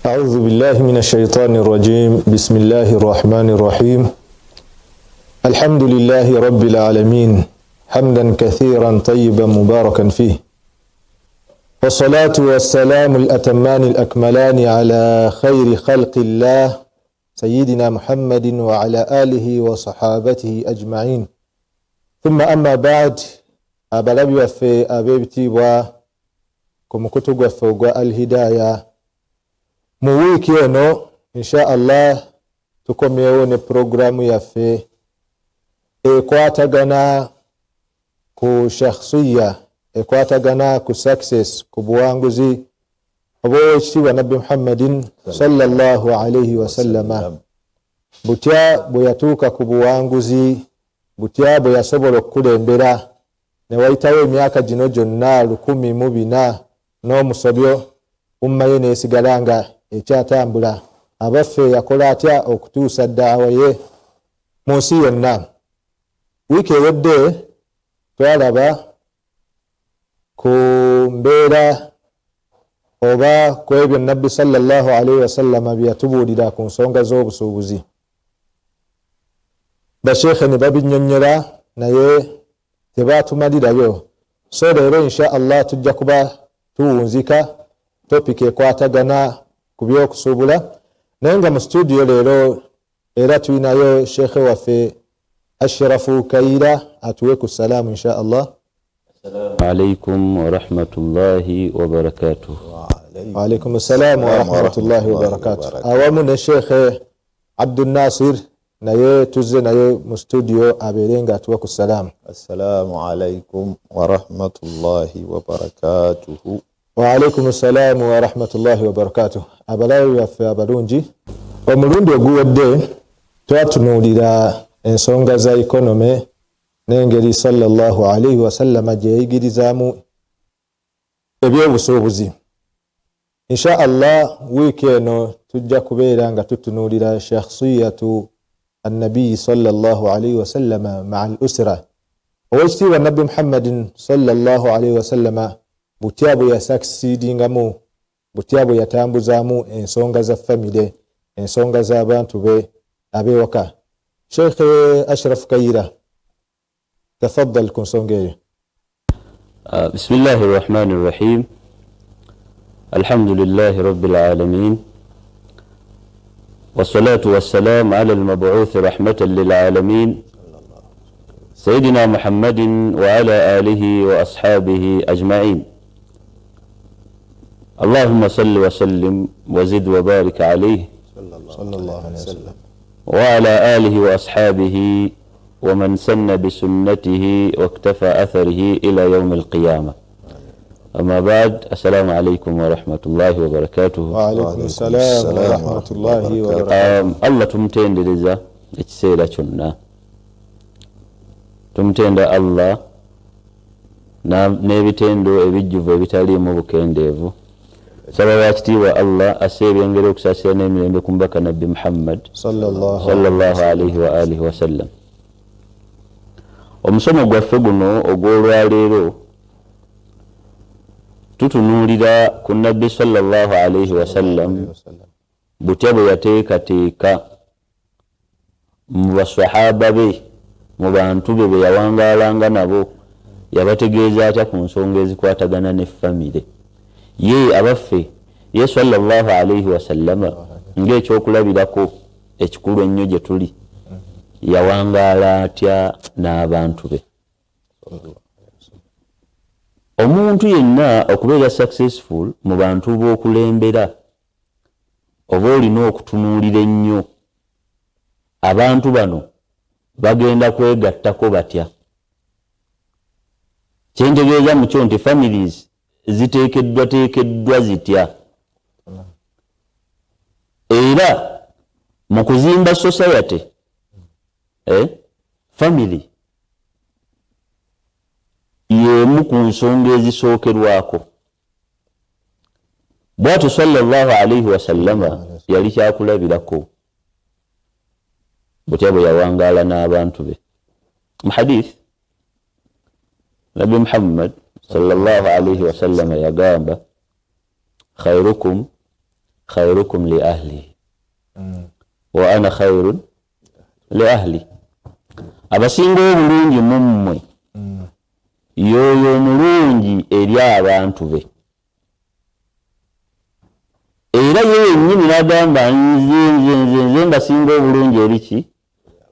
أعوذ بالله من الشيطان الرجيم. بسم الله الرحمن الرحيم. الحمد لله رب العالمين حمدا كثيرا طيبا مباركا فيه، والصلاة والسلام الأتمان الأكملان على خير خلق الله سيدنا محمد وعلى آله وصحابته أجمعين. ثم أما بعد، أبلغ في أبيبتي وكمكتب وفوق الهداية muwiki eno insha Allah tukomyewo ne programu yaffe ekwatagana ku shakhsiya, ekwatagana ku success, ku buwanguzi obw'ekitiibwa Nabbi Muhammadin sallallahu alayhi wa sallama. Butya bwe yatuuka ku buwanguzi, butya bwe yasobola okukulembera ne wayitawo emyaka gino gyonna 1400 n'omusobyo, umma ye neesigala nga ekyatambula. Abaffe yakola atya okutuusa daawa ye mu nsi yonna? Wiiki ewedde twalaba ku mbeera oba ku ebyo Nabbi sallallahu alayhi wasallama bye yatubuulira ku nsonga z'obusuubuzi. Bashekhe ne babinnyonnyola naye tebaatumalirayo. So leero insha Allah tujja kuba tuwunzika topic ekwatagana ku by'okusuubula, naye nga mu studio leero era tulinayo shekhe waffe Ashrafu Kaira atuwe ku salaamu insha Allah. Assalamu alaikum wa rahmatullahi wa barakatuh. Wa alaikum assalam wa rahmatullahi wa barakatuh. Awamu ne Shekhe Abdul Nasir naye tuzze naye mu studio abeerenga atuwe ku salaamu. Assalamu alaikum wa rahmatullahi wa barakatuh. Wa alaikum assalam wa rahmatullahi wa barakatuh. Abalawi waffe abalungi, omulundi oguwedde twatunuulira ensonga za ekonome n'engeri sallallahu alayhi wa sallama gye yayigirizaamu ebyobusuubuzi. Insha Allah wiiki eno tujja kubeera nga tutunuulira shakhsiyatu annabi sallallahu alayhi wa sallama ma'a al-usra. Owekitiibwa Nabbi Muhammadin sallallahu alayhi wa sallama butya bwe yasucceedingamu, butya bwe yatambuzaamu ensonga za family, ensonga z'abantu be abewaka. Sheikh Ashraf Kaira, tafaddal ku nsonga eyo. Bismillahi rrahmani rrahim. Alhamdulillahi rabbil alamin. Wassalatu wassalamu ala al-mab'uuthi rahmatan lil alamin. Sayyidina Muhammadin wa ala alihi wa ashabihi ajma'in. اللهم صل وسلم وزد وبارك عليه صلى الله عليه وسلم وعلى آله وأصحابه ومن سن بسنته واكتفى أثره إلى يوم القيامة. أما بعد، السلام عليكم ورحمة الله وبركاته. وعليكم السلام ورحمة الله وبركاته. الله تمتين لذا اتسيلا شنا تمتين الله نبتين دو ebijjuvu ebitaliimu bukendeevu. Sababa yakitiibwa Allah aseebya engeri okusaasira n'emirembe ku mbaka Nabbi Muhammad sallallahu alayhi wa alihi wa sallam. Omusomo gwaffe guno ogw'olwaleero tutunuulira ku Nabbi sallallahu alayhi wa sallam butya bwe yateekateeka mu basahaba be, mu bantu be be yawangaalanga nabo, yabategeeza atya ku nsonga ezikwatagana ne famire ye abaffe. Ye sallallahu alayhi wa sallama ng'ekyokulabirako ekikulu ennyo gye tuli, yawangaala atya n'abantu be. Omuntu yenna okubeera successful mu bantu b'okulembera, oba olina okutunuulira ennyo abantu bano bagenda kwegattako batya. Kyentegeeza mu kyo nti families ziteekeddwa zitya, era mu kuzimba society family y'emu ku nsonga ezisookerwako. Bw'atyo sallallahu alayhi wa sallama yali kyakulabirako butya bwe yawangaala n'abantu be. Mu hadith Nabbi Muhammad sallallahu alayhi wa sallam yagamba khairukum khairukum li ahli wa ana khairun li ahli. Abasinga obulungi mummwe yoyo omulungi eri abantu be. Era yeye nyini nagamba nze mbasinga obulungi eri ki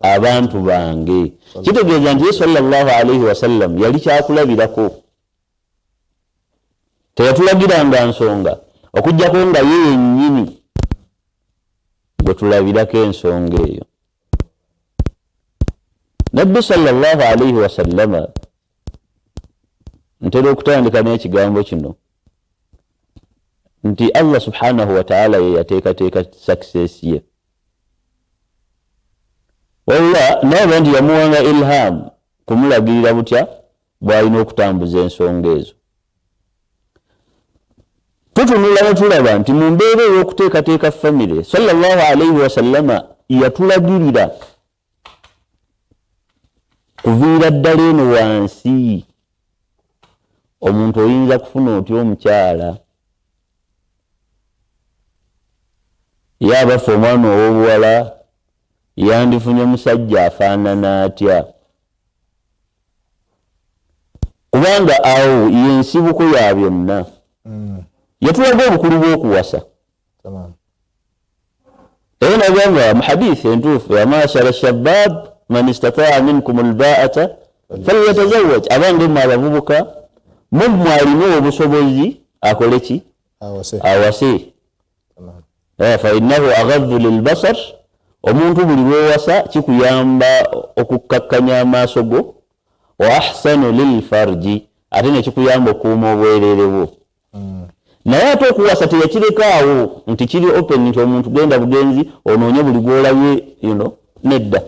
abantu bange. Kitegeeza nti sallallahu alayhi wa sallam yali kyakulabirako. Teyatulagiranga nsonga okujjako nga yeye nyini bwe tulabirako ensonga eyo. Nabbi sallallahu alayhi wa sallama ntera okutandika n'ekigambo kino nti Allah subhanahu wa ta'ala ye yateekateeka success ye. Walla naye nti yamuwanga ilham kumulagirira butya bw'alina okutambuza ensonga ezo. Tutunula ne tulaba nti mu mbeera ey'okuteekateeka famire sallallahu alayhi wa sallama yatulagirira kuviira ddala eno wansi omuntu oyinza kufuna otya omukyala yabafa omwana ow'obuwala yandifunye musajja afaanana atya, kubanga awo yensibuko ya byonna. Yatulaga obukulu bw'okuwasa. Era nagamba mu hadithi entuufu ya mashara shabab man istataa minkum albaata falyatazawwaj. Abange mmwe abavubuka mummwe alina obusobozi akole ki? Awase. Fa innahu aghadhu lilbasar. Omuntu buli lwowasa kikuyamba okukkakkanya amaaso go. Wa ahsanu lilfarji. Ate ne kikuyamba okuuma obwereere bwo. Naye ate okuwasa teyakirekaawo nti kiri open nti omuntu genda bugenzi onoonye buli gwolabye nedda.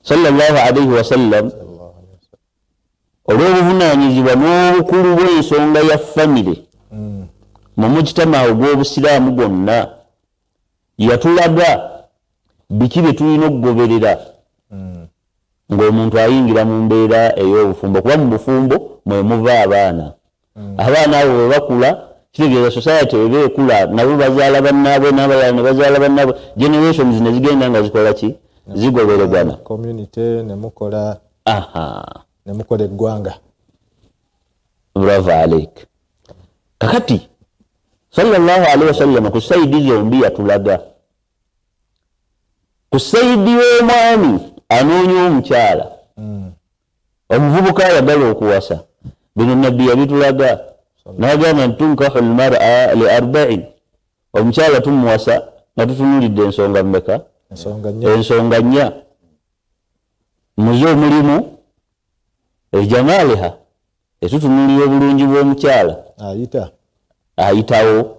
Sallallahu alayhi wa sallam olw'obuvunaanyizibwa n'obukulu bw'ensonga ya famire mu mujtama ogw'obusiraamu gwonna yatulaga biki bye tulina okugoberera ng'omuntu ayingira mu mbeera ey'obufumbo, kuba mu bufumbo mwe muva abaana. Abaana abo bwe bakula kitegeeza society eba ekula nabo bazaala bannaabwe n'abalala ne bazaala bannaabwe, generations ne zigenda nga zikola ki? Zigoberegana. Community ne mukola eggwanga. Bravo alaik. Kakati sallallahu alayhi wa sallam ku sayidi zombi yatulaga. Ku sayidi w'omwami anoonya omukyala omuvubuka ayagala okuwasa. Bino nabbi yabitulaga n'agamba nti tunkahu almar'a li arba'in. Omukyala tumuwasa nga tutunulidde ensonga mmeka? Ensonga nnya. Muzo mulimu ejamaaliha, etutunulira obulungi bw'omukyala ayitawo.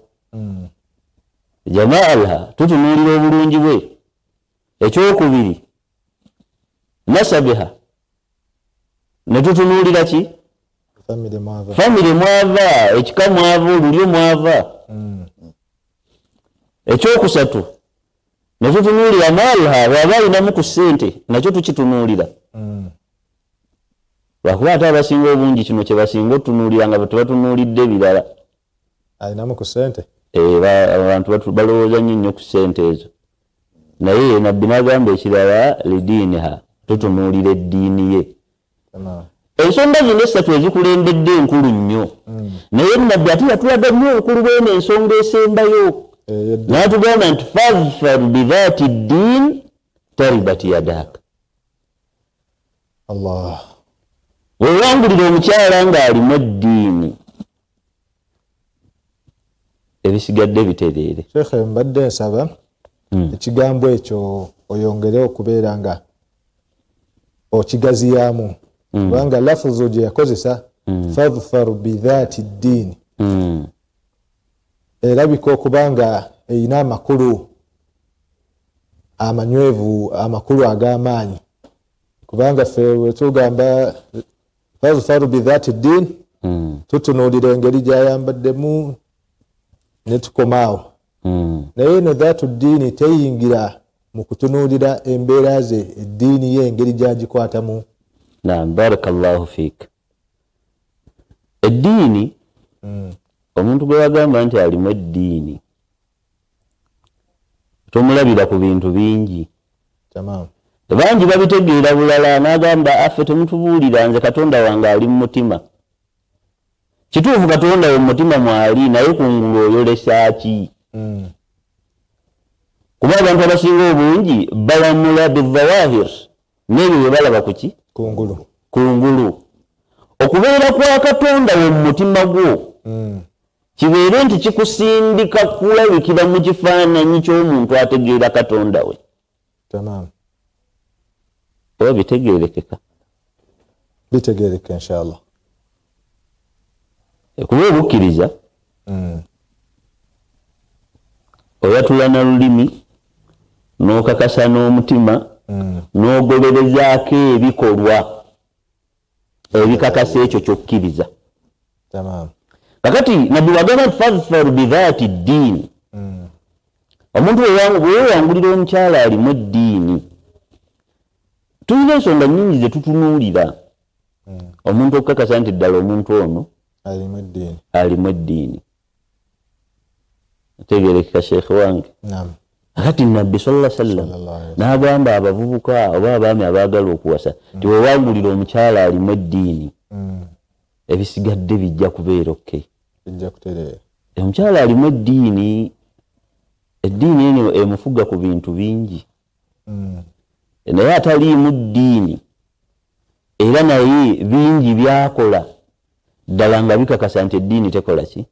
Jamaaliha tutunulira obulungi bwe. Ekyokubiri nasabiha, ne tutunulira ki? Family mwava, ekika mwava, olulyo mwava. Ekyokusatu ne tutunulira maaliha, bw'aba alinamu ku ssente nakyo tukitunulira. Lwakuba ate abasinga obungi kino kye basinga otunuulira nga tebatunuulidde ebirala. Alinamu ku ssente? Abantu balowooza nnyo ku ssente ezo. Naye nabbi n'agamba ekirala lidiiniha, tutunuulira eddiini ye. Ensonga zino essatu ezikulembedde enkulu nnyo. Naye nabbi ate yatulaga nnyo obukulu bw'eno ensonga esembayo. N'atugamba nti fadhfar bidhaati ddiin taribat yadak. Allah. Wewangulira omukyala ng'alimu eddiini, ebisigadde bitereere. Sheikh, mbadde nsaba ekigambo ekyo oyongere okubeera nga okigaziyaamu. Kubanga lafuzu gye yakozesa fadhfar bidhaati ddiini erabika okubanga eyina amakulu amanywevu, amakulu ag'amaanyi. Kubanga ffe wetugamba fadhfar bidhaati ddiini tutunuulira engeri gy'ayambaddemu ne tukomaawo. Naye eno dhaatu ddiini teyingira mu kutunuulira embeera ze, eddiini ye engeri gy'agikwatamu. Naam, barakallahu fiik. Eddiini omuntu gwe bagamba nti alimu eddiini tomulabira ku bintu bingi. Tamam. Bangi babitegeera bulala n'agamba affe temutubuulira nze Katonda wange ali mu mutima. Kituufu Katonda we mutima mwali naye kungulu oyolesa ki? Kuba abantu abasinga obungi balamula bizawahir n'ebyo bye balaba ku ki? Kungulu. Okubeera kwa Katonda we mu mutima gwo kibeere nti kikusindika kulabikira mu kifaananyi ky'omuntu ategeera Katonda we. Tamam. Oba bitegeerekeka? Bitegeereka inshallah. Kuba obukkiriza oyatula na lulimi n'okakasa n'omutima n'ogoberezaako ebikolwa ebikakasa ekyo ky'okkiriza. Tamam. Kakati nabbi wagamba nti fadhfar bidhaati ddiini. Omuntu bwewangulira omukyala alimu eddiini, tulina ensonga nnyingi ze tutunuulira omuntu okukakasa nti ddala omuntu ono alimu eddiini. Otegeerekeka sheekhe wange? Kakati nabbi sallallahu alaihi wasallam n'agamba abavubuka oba abaami abaagala okuwasa nti wewangulira omukyala alimu eddiini, ebisigadde bijja kubeera okay. Omukyala alimu eddiini, eddiini eno emufuga ku bintu bingi. Naye ataliimu ddiini era naye bingi byakola ddala nga bikakasa nti eddiini tekola ki?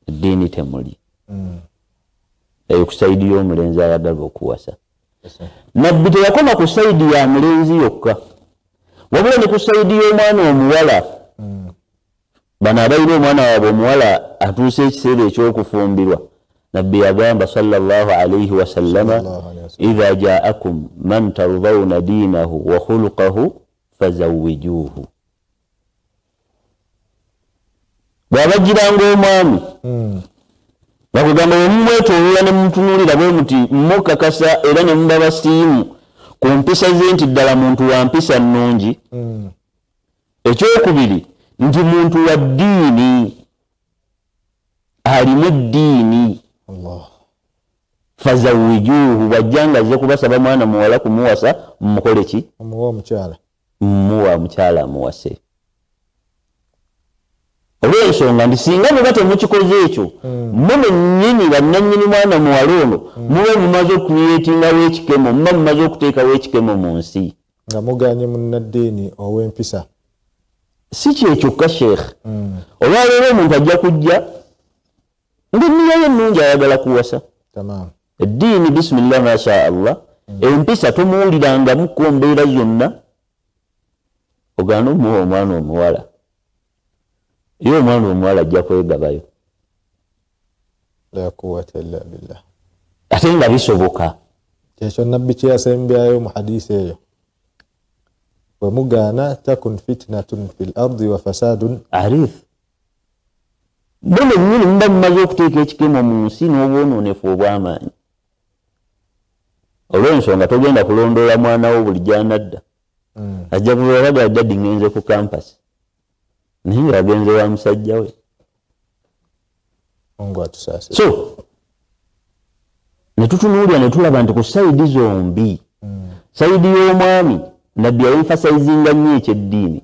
Eddiini temuli. Eyo ku sayidi y'omulenzi ayagala okuwasa. Nabbi teyakoma ku sayidi ya mulenzi yokka, wabula ne ku sayidi y'omwana omuwala. Bano abalina omwana waabwe omuwala atuuse ekiseera eky'okufumbirwa, nabbi yagamba sallallahu alayhi wa sallama idha ja'akum man tardawna dinahu wa khuluquhu fazawwijuhu. Bw'abagiranga omwami bakugamba mumwetooloola ne mumutunuulira bwe muti mukakasa era ne muba basiimu ku mpisa ze nti ddala muntu wa mpisa nnungi. Ekyokubiri nti muntu wa ddiini, alimu eddiini. Fazawwijuhu, bw'ajjanga azze kubasaba mwana muwala kumuwasa mumukole ki? Mumuwa omukyala amuwase. Olw'ensonga nti singa muba temukikoze ekyo mube nnyini bannannyini mwana muwala ono mube mumaze okuyetingawo ekikemo, muba mumaze okuteekawo ekikemo mu nsi. Nga muganye munnaddiini ow'empisa. Si kyekyokka sheekh. Olwaleero omuntu ajja kujja ng'enniya ye ennungi ayagala kuwasa. Eddiini bismillah masha Allah. Empisa tomuwulirangamu ku mbeera zonna. Ogaana omuwa omwana omuwala. Iyo omwana omuwala ajja kwegabayo. La quwwata illa billah. Ate nga bisoboka. Kyekyo nabbi kye yasembyayo mu hadiisi eyo. ومغانا تكن فتنة في الأرض وفساد عريف. Bone nyini mba mmaze okuteeka ekikemo mu nsi n'obwonoonefu obw'amaanyi. Olw'ensonga togenda kulondoola mwana wo buli gy'anadda. Ajja kubeera daddi ngenze ku kampasi. Naye ng'agenze wa musajja we. So, ne tutunuulira ne tulaba nti ku sayidi zombi, sayidi y'omwami nabbi yayemfasayizinga nnyo ekyeddiini.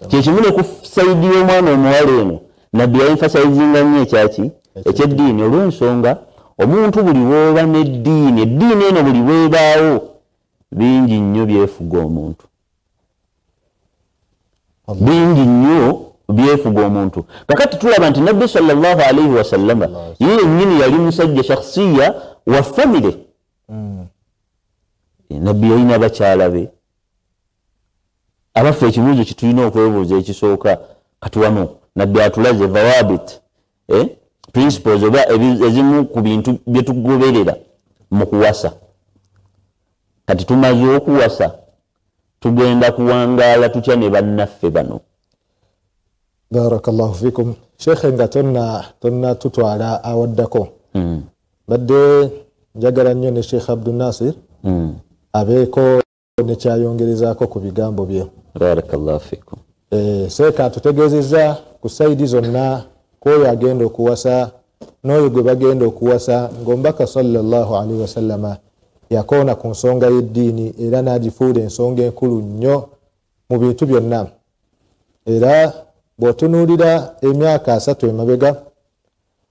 Kyekimu ne ku sayidi y'omwana omuwala eno nabbi yayemfasayizinga nnyo ekyaki? Ekyeddiini. Olw'ensonga omuntu buli w'oba n'eddiini, eddiini eno buli bw'ebaawo bingi nnyo byefuga omuntu. Bingi nnyo byefuga omuntu. Kakati tulaba nti nabbi sallallahu alayhi wa sallama ye yennyini yali musajja shakhsiya wa famire. Nabbi yalina bakyala be. Abaffe ekibuuzo kitulina okwebuuza ekisooka kati wano nabbi atulaze dhawabit, principles oba ezimu ku bintu bye tugoberera mu kuwasa. Kati tumaze okuwasa tugenda kuwangaala tutya ne bannaffe bano. Barakallahu fikum. Sheikh nga tonna tutwala awaddako. Badde njagala nnyo ne Sheikh Abdul Nasir abeeko ne kyayongerezaako ku bigambo bye. Barakallahu fikum. Seeka tutegeezezza ku sayidi zonna k'oyo agenda okuwasa n'oyo gwe bagenda okuwasa ng'omubaka sallallahu alaihi wasallama yakoona ku nsonga y'eddiini era n'agifuula ensonga enkulu nnyo mu bintu byonna. Era bw'otunuulira emyaka 3 emabega,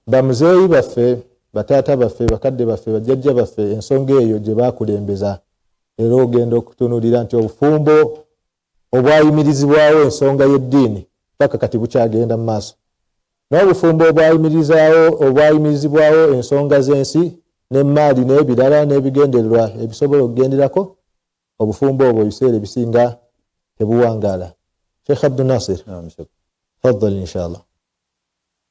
bamuzeeyi baffe, bataata baffe, bakadde baffe, bajjajja baffe, ensonga eyo gye baakulembeza. Era ogenda okutunuulira nti obufumbo obwayimirizibwawo ensonga y'eddiini paka kati bukyagenda mu maaso. N'obufumbo obwayimirizibwawo ensonga z'ensi n'emmaali n'ebirala n'ebigendererwa ebisobola okugenderako, obufumbo obwo ebiseera ebisinga tebuwangaala. Sheikh Abdul Nasir, تفضل إن شاء الله.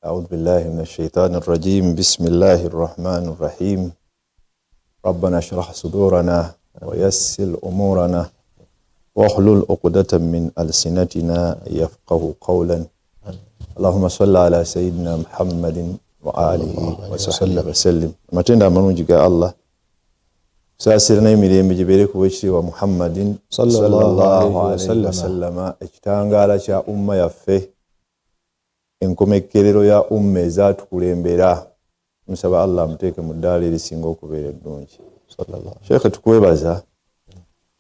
أعوذ بالله من الشيطان الرجيم. بسم الله الرحمن الرحيم. ربنا اشرح صدورنا ويسر أمورنا واحلل عقدة من ألسنتنا يفقه قولا. اللهم صل على سيدنا محمد وآله وصحبه وسلم. matenda amalungi ga Allah saasirana emirembe gibere ku bwekitiibwa Muhammadin sallallahu alaihi wasallam, ekitangaala kya umma yaffe, enkomekerero ya umma ezaatukulembera. Musaba Allah amuteeke mu ddaala erisinga okubeera eddungi. Sheikh, tukwebaza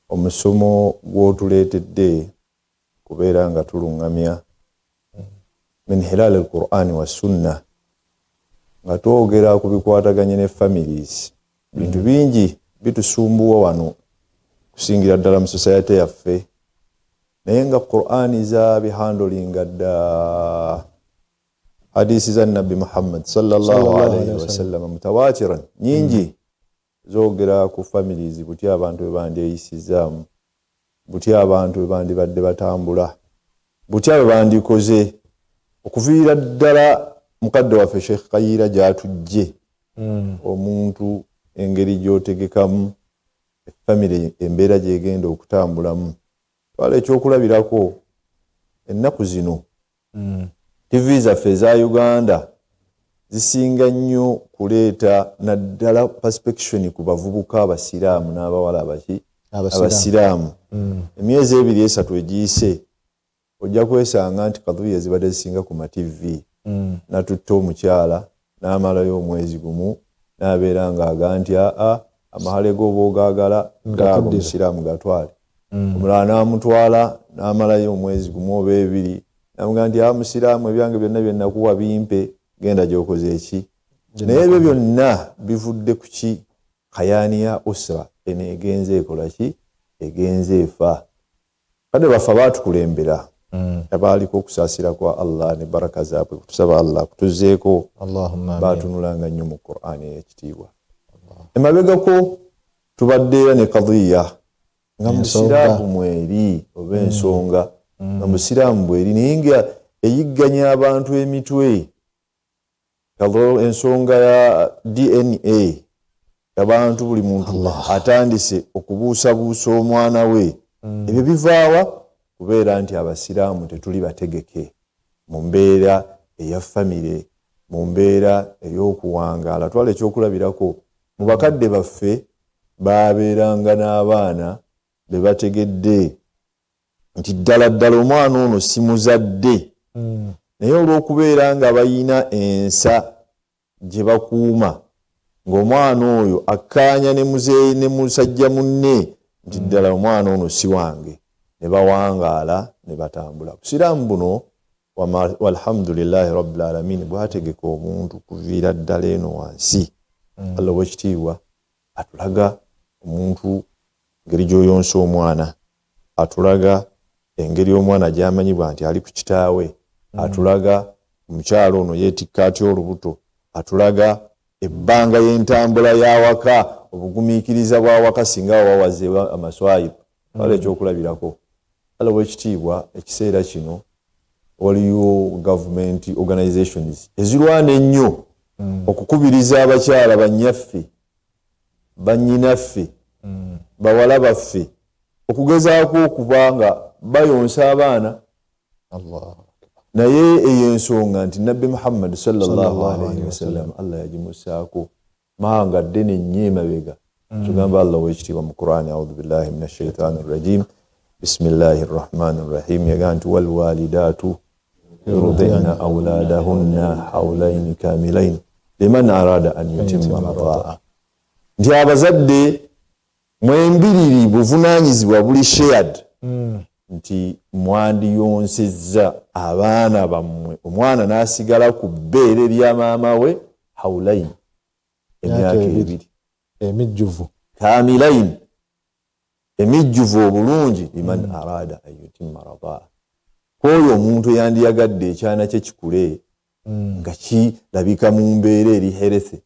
omusomo gw'otuleetedde kubeera nga tulungamya min hilal al-Qur'an wa sunna, nga twogera ku bikwataganye ne families. Bintu bingi bitusumbuwa wano kusingira ddala mu society yaffe, naye nga Qur'an za bihandolinga dda. Hadisi za Nabi Muhammad sallallahu alaihi wasallam mutawatiran nyingi zogera ku families, butya abantu bebandyeyisizaamu, butya abantu bebandibadde batambula, butya bebandikoze okuviira ddala mukadde waffe Sheikh Kayira gy'atujje. Omuntu engeri gy'otegekamu family, embeera gyegenda okutambulamu. Twala ekyokulabirako ennaku zino TV zaffe eza Uganda zisinga nnyo kuleeta naddala perspection ku bavubuka abasiraamu n'abawala abasiraamu. Emyezi 2-3 egiyise ojja kwesanga nti kadhuya zibadde zisinga ku ma TV. Natutta omukyala n'amalayo omwezi gumu n'abeera ng'aga nti amahale g'oboogagala gaago musiraamu gatwale. Omulala n'amutwala n'amalayo omwezi gumu oba 2, n'amugaa nti musiraamu ebyange byonna byennakuwa bimpe, genda gy'okoze eki. Naye ebyo byonna bivudde ku ki? Kayaani ya usra eno egenze ekola ki? Egenze efa. Kade baffe baatukulembera abaaliko okusaasira kwa Allah ne baraka zaabwe, kutusaba Allah kutuzeeko baatunulanga nnyo mu Qur'ani ey'ekitiibwa. Emabegako tubadde era ne kadhiya nga musiraamu mweri oba ensonga nga musiraamu bweri, naye nga eyigganya abantu emitwe. Kadho ensonga ya DNA, abantu buli muntu atandise okubuusabuusa omwana we. Ebyo bivaawa kubeera nti abasiraamu tetuli bategeke mu mbeera eya famire, mu mbeera ey'okuwangaala. Twala ekyokulabirako mu bakadde baffe baabeeranga n'abaana be bategedde nti ddala ddala omwana ono si muzadde, naye olw'okubeera nga bayina ensa gye bakuuma ng'omwana oyo akkaanya ne muzeeyi ne musajja munne nti ddala omwana ono si wange, ne bawangaala ne batambula. Busiraamu buno walhamdulillahi rabbil alamin bwategeka omuntu kuviira ddala eno wansi. Allah w'ekitiibwa atulaga omuntu engeri gy'oyonsa omwana, atulaga engeri omwana gy'amanyibwa nti ali ku kitaawe, atulaga omukyalo ono yeetikka atya olubuto, atulaga ebbanga y'entambula y'awaka, obugumiikiriza bw'awaka singa wawaze amaswayibu. Wala ekyokulabirako Allah w'ekitiibwa ekiseera kino waliyo government organizations ezirwana ennyo okukubiriza abakyala bannyaffe, bannyinaffe, bawala baffe okugezaako okubanga bayonsa abaana. Naye eyo ensonga nti Nabbi Muhammad sallallahu alaihi wasallam Allah yagimusaako mahanga ddene nnyo emabega. Tugamba Allah w'ekitiibwa mu Qur'ani, a'udhu billahi minash shaitanir rajim, bismillahir rahmanir rahim, yagaa nti wal walidaatu yurdi'na awladahunna hawlayni kamilayn liman arada an yutimma radaa. Nti abazadde mwembiriri buvunaanyizibwa buli shared. Nti mwandiyonsezza abaana bammwe, omwana n'asigala ku bbeere lya maama we haulaini, emyaka 2 emijjuvu kamilaini, emijjuvu obulungi, liman arada an yutimma radaa. Kwoyo omuntu yandiyagadde ekyana kye kikule nga kirabika mu mbeera eri healthy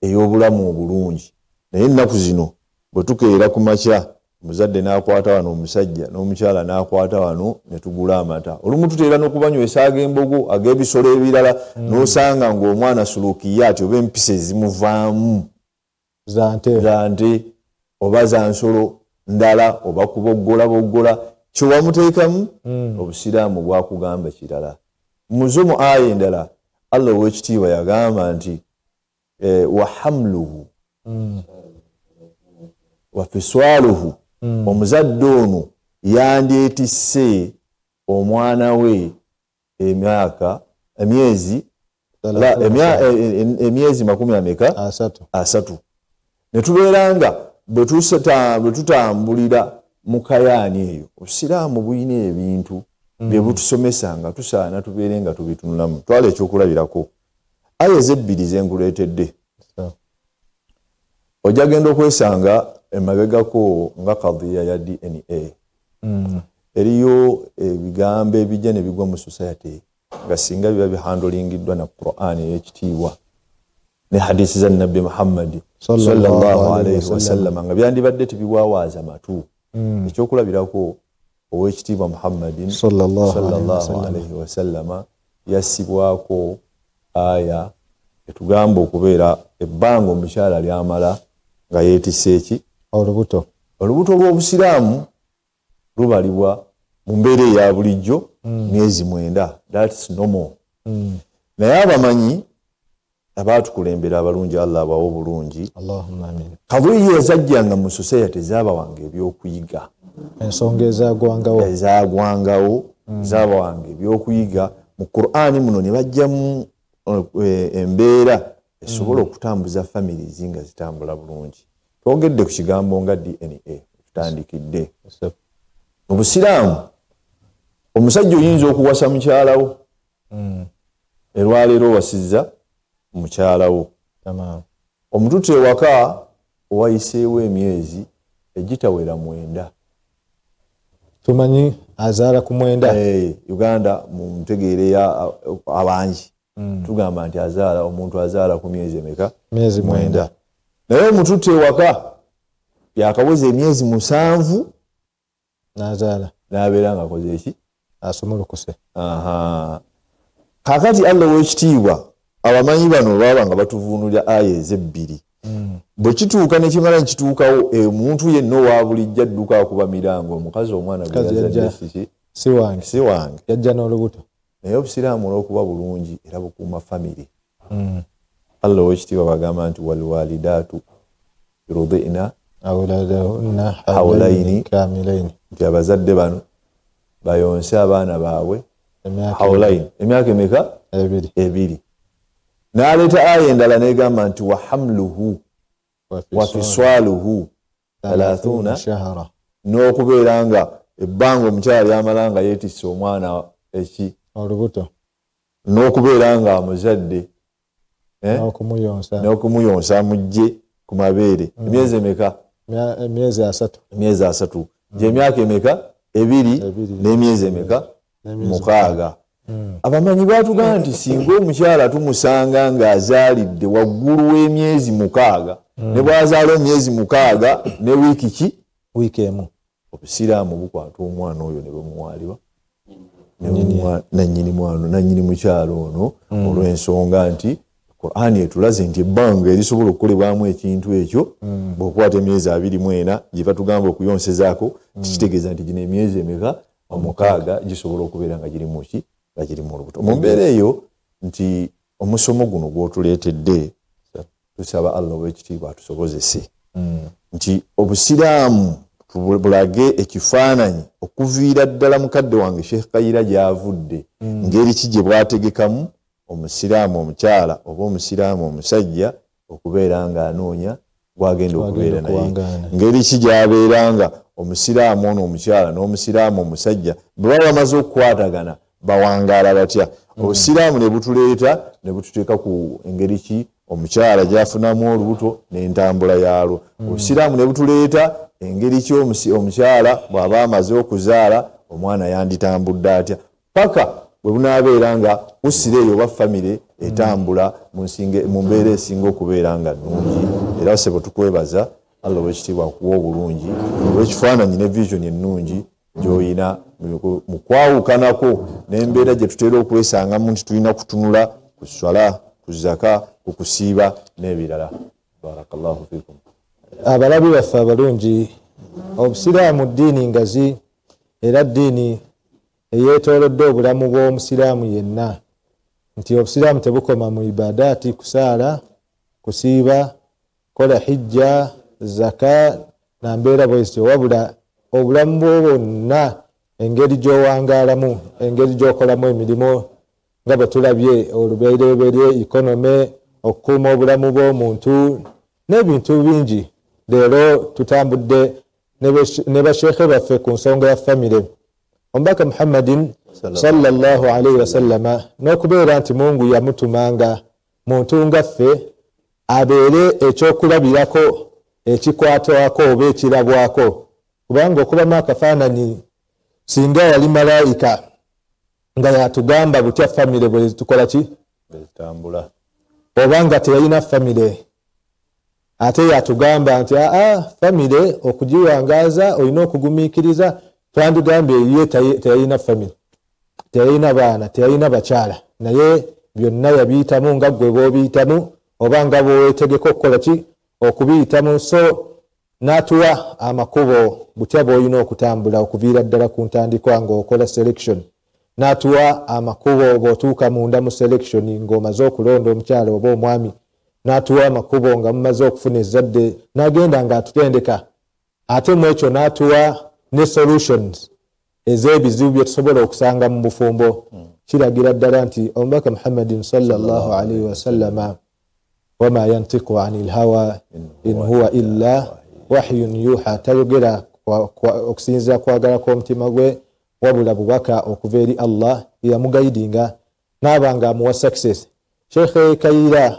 ey'obulamu obulungi. Naye ennaku zino bwe tukeera ku makya, omuzadde n'akwata wano, omusajja n'omukyala n'akwata wano, ne tugula amata. Olumu tuteera n'okubanywesa ag'embogo, ag'ebisolo ebirala, n'osanga ng'omwana sulukiyaati oba empisa ezimuvaamu za nte oba za nsolo ndala oba kuboggola kye wamuteekamu. Obusiraamu bwakugamba kirala. Muzo mu aya endala Allah ow'ekitiibwa yagamba nti wa hamluhu wa fiswaluhu, omuzadde ono yandyetisse omwana we emyezi 3. Ne tubeera nga bwe tutambulira mu kayaani eyo, obusiraamu bulina ebintu bye butusomesa nga tusaana tubeere nga tubitunulamu. Twala ekyokulabirako aya ezebbiri zenkuleetedde, ojja genda okwesanga emabegako nga kadhiya ya DNA. Eriyo ebigambo ebijja ne bigwa mu society nga singa biba bihandolingiddwa na Qur'an ey'ekitiibwa ne hadisi za Nabbi Muhammad sallallahu alayhi wa sallam nga byandibadde tibiwawaaza matu. Ekyokulabirako ow'ekitiibwa Muhammadin sallallahu alayhi wa sallam yassibwako aya etugamba okubeera ebbanga omukyala lyamala nga yeetisse eki olubuto lw'obusiraamu lubalibwa mu mbeera eya bulijjo myezi 9. That's normal. Naye abamanyi abaatukulembera abalungi, Allah abawo bulungi, Allahumma amin, kadhiya ezajjanga mu society zaabawanga ebyokuyiga, ensonga ezagwangawo zaabawanga ebyokuyiga. Mu Qur'ani muno ne bajjamu embeera esobola okutambuza families nga zitambula bulungi. Twogedde ku kigambo nga DNA tutandikidde. Mu Busiraamu omusajja oyinza okuwasa mukyalawo, erwaleero owasizza mukyalawo, omututte ewaka owayiseewo emyezi egitawera 9. tumanyi azaala ku 9. Uganda mu ntegeere ya abangi tugamba nti omuntu azaala ku myezi emeka? Myezi 9. Naye omututte ewaka yakaweza emyezi 7 n'azaala, n'abeera nga akoze eki? asumulukuse. Kaakati Allah ow'ekitiibwa abamanyi bano baba nga batuvuunulira aya ezebbiri. Bwe kituuka ne kimala nkituukawo, omuntu yenna owa bulijjo adduka akuba mirango, omukazi omwana gwe si wange yajja n'olubuto. Naye obusiraamu olw'okuba bulungi era bukuuma family. Allah ow'ekitiibwa bagamba nti walwalidaatu yurdi'na awladahunna hawlaini kamilaini, nti abazadde bano bayonse abaana baabwe hawlaini, emyaka emeka? 2. N'aleeta aya endala n'egamba nti wa hamluhu wa fiswaluhu 30 shahra, n'okubeera nga ebbanga omukyala lyamala nga yeetisse omwana eki? olubuto, n'okubeera nga amuzadde n'okumuyonsa mujje ku mabeere. Emyezi emeka? emyezi 3. Emyezi 3. Gy'emyaka emeka? 2 n'emyezi emeka? 6. Abamanyi baatugamba nti singa omukyala tumusanga ng'azaalidde waggulu w'emyezi 6, ne bw'azaala emyezi 6 ne wiiki ki? Wiiki emu, obusiraamu bukwata omwana oyo ne bumuwaalibwa nannyini mukyalo ono, olw'ensonga nti Qur'ani etulaze nti ebbanga erisobola okukolebwamu ekintu ekyo bw'okwata emyezi 24 gye batugamba okuyonsezaako, kitegeeza nti gino emyezi emeka? 6 gisobola okubeera nga giri muki? Nga giri mu lubuto. Mu mbeera eyo nti omusomo guno gw'otuleetedde tusaba Allah ow'ekitiibwa atusobozese nti obusiraamu bulage ekifaananyi okuviira ddala mukadde wange Sheikh Kayira gy'avudde, ngeri ki gye bwategekamu omusiraamu omukyala oba omusiraamu omusajja okubeera nga anoonya gwagenda okubeera naye. Ngeri ki gyabeeranga omusiraamu ono omukyala n'omusiraamu omusajja bwe baba bamaze okukwatagana bawangaala batya? Obusiraamu ne butuleeta ne bututeeka ku engeri ki omukyala gyafunamu olubuto n'entambula yaalwo. Obusiraamu ne butuleeta engeri ki omukyala bw'aba amaze okuzaala omwana yanditambudde atya paka bwe bunaabeera nga usire eyo oba famire etambula mu mbeera esinga okubeera nga nnungi. Era sebo tukwebaza Allah w'ekitiibwa akuwa obulungi olw'ekifaananyi ne vision ennungi gy'oyina mu kwawukanako n'embeera gye tutera okwesangamu nti tulina kutunula ku swala, ku zaka, ku kusiiba n'ebirala. Barakallahu fikum. Abalabi baffe abalungi, obusiraamu ddiini ngazi era ddiini eyeetoolodde obulamu bw'omusiraamu yenna, nti obusiraamu tebukoma mu ibadaati, kusaala, kusiiba, kola hijja, zaka na mbeera bwezityo, wabula obulamu bwo bwonna, engeri gy'owangaalamu, engeri gy'okolamu emirimu nga bwe tulabye olubereberye, ekonome, okukuuma obulamu bw'omuntu n'ebintu bingi. Leero tutambudde ne basheekhe baffe ku nsonga ya famire. Omubaka Muhammadin sallallahu alaihi wasallama n'okubeera nti Mungu yamutumanga muntu ngaffe abeere ekyokulabirako, ekikwatwako oba ekirabwako, kubanga okubamu akafaananyi singa yali malayika nga yatugamba butya famire bwe tukola ki Betambula. oba nga teyalina famire ate yatugamba nti famire okugiwangaaza olina okugumiikiriza, twandugambye ye teyalina famire, teyalina baana, teyalina bakyala, naye byonna yabiyitamu nga ggwe bw'obiyitamu oba nga bweweetegeka okukola ki okubiyitamu. So n'atuwa amakubo butya bw'olina okutambula okuviira ddala ku ntandikwa ng'okola selection, n'atuwa amakubo bw'otuuka munda mu selection ng'omaze okulonda omukyala oba omwami, n'atuwa amakubo nga mumaze okufuna ezzadde, n'agenda ng'atutendeka. Ate mu ekyo n'atuwa ne solutions ez'ebizibu bye tusobola okusanga mu bufumbo. Kiragira ddala nti omubaka Muhammadin sallallahu alaihi wasallama wama yantiqu anil hawa in huwa illa wahyun yuha, tayogera okusinziira kwagala kw'omutima gwe wabula bubaka okuva eri Allah yamugaidinga n'abanga amuwa success. Sheikh Kayira,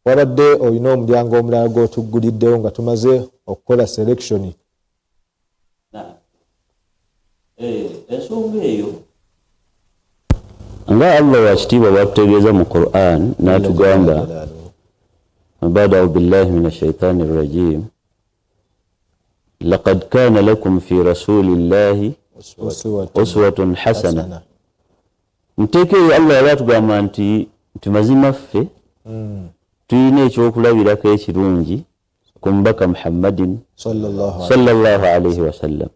wabadde olina omulyango omulala gw'otugguliddewo nga tumaze okukola selection. Ensonga eyo nga Allah wakitiibwa bwatutegeeza mu Qur'an n'atugamba ba'da billahi minash shaitani rrajim laqad kana lakum fi rasulillahi uswatun hasana. Muteeke Allah yatugamba nti mazima ffe tuyina ekyokulabirako ekirungi ku mubaka Muhammadin sallallahu alaihi wasallam.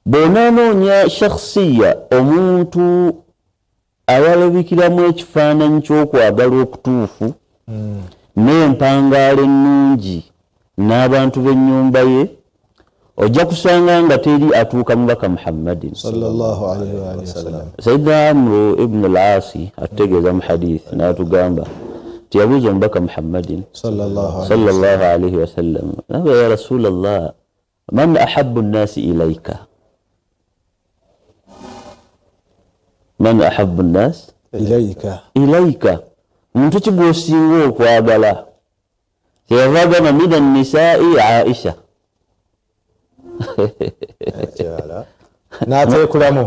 Bw'onoonoonya shakhsiya, omuntu ayalabikiramu ekifaananyi ky'okwagala okutuufu n'empangaalo ennungi n'abantu b'ennyumba ye, ojja kusanga nga teri atuuka mubaka Muhammadin sallallahu alaihi wasallam. Sayyidina Amru ibn al-Asi atutegeeza mu hadith n'atugamba nti yabuuza omubaka Muhammadin sallallahu alaihi wasallam, ya Rasulallah, man ahabbu nnasi ilayka? Man ahabbu nnas ilayka, muntu ki gw'osinga okwagala? Kyeyavagamba mina nisai Aisha. N'ateekulamu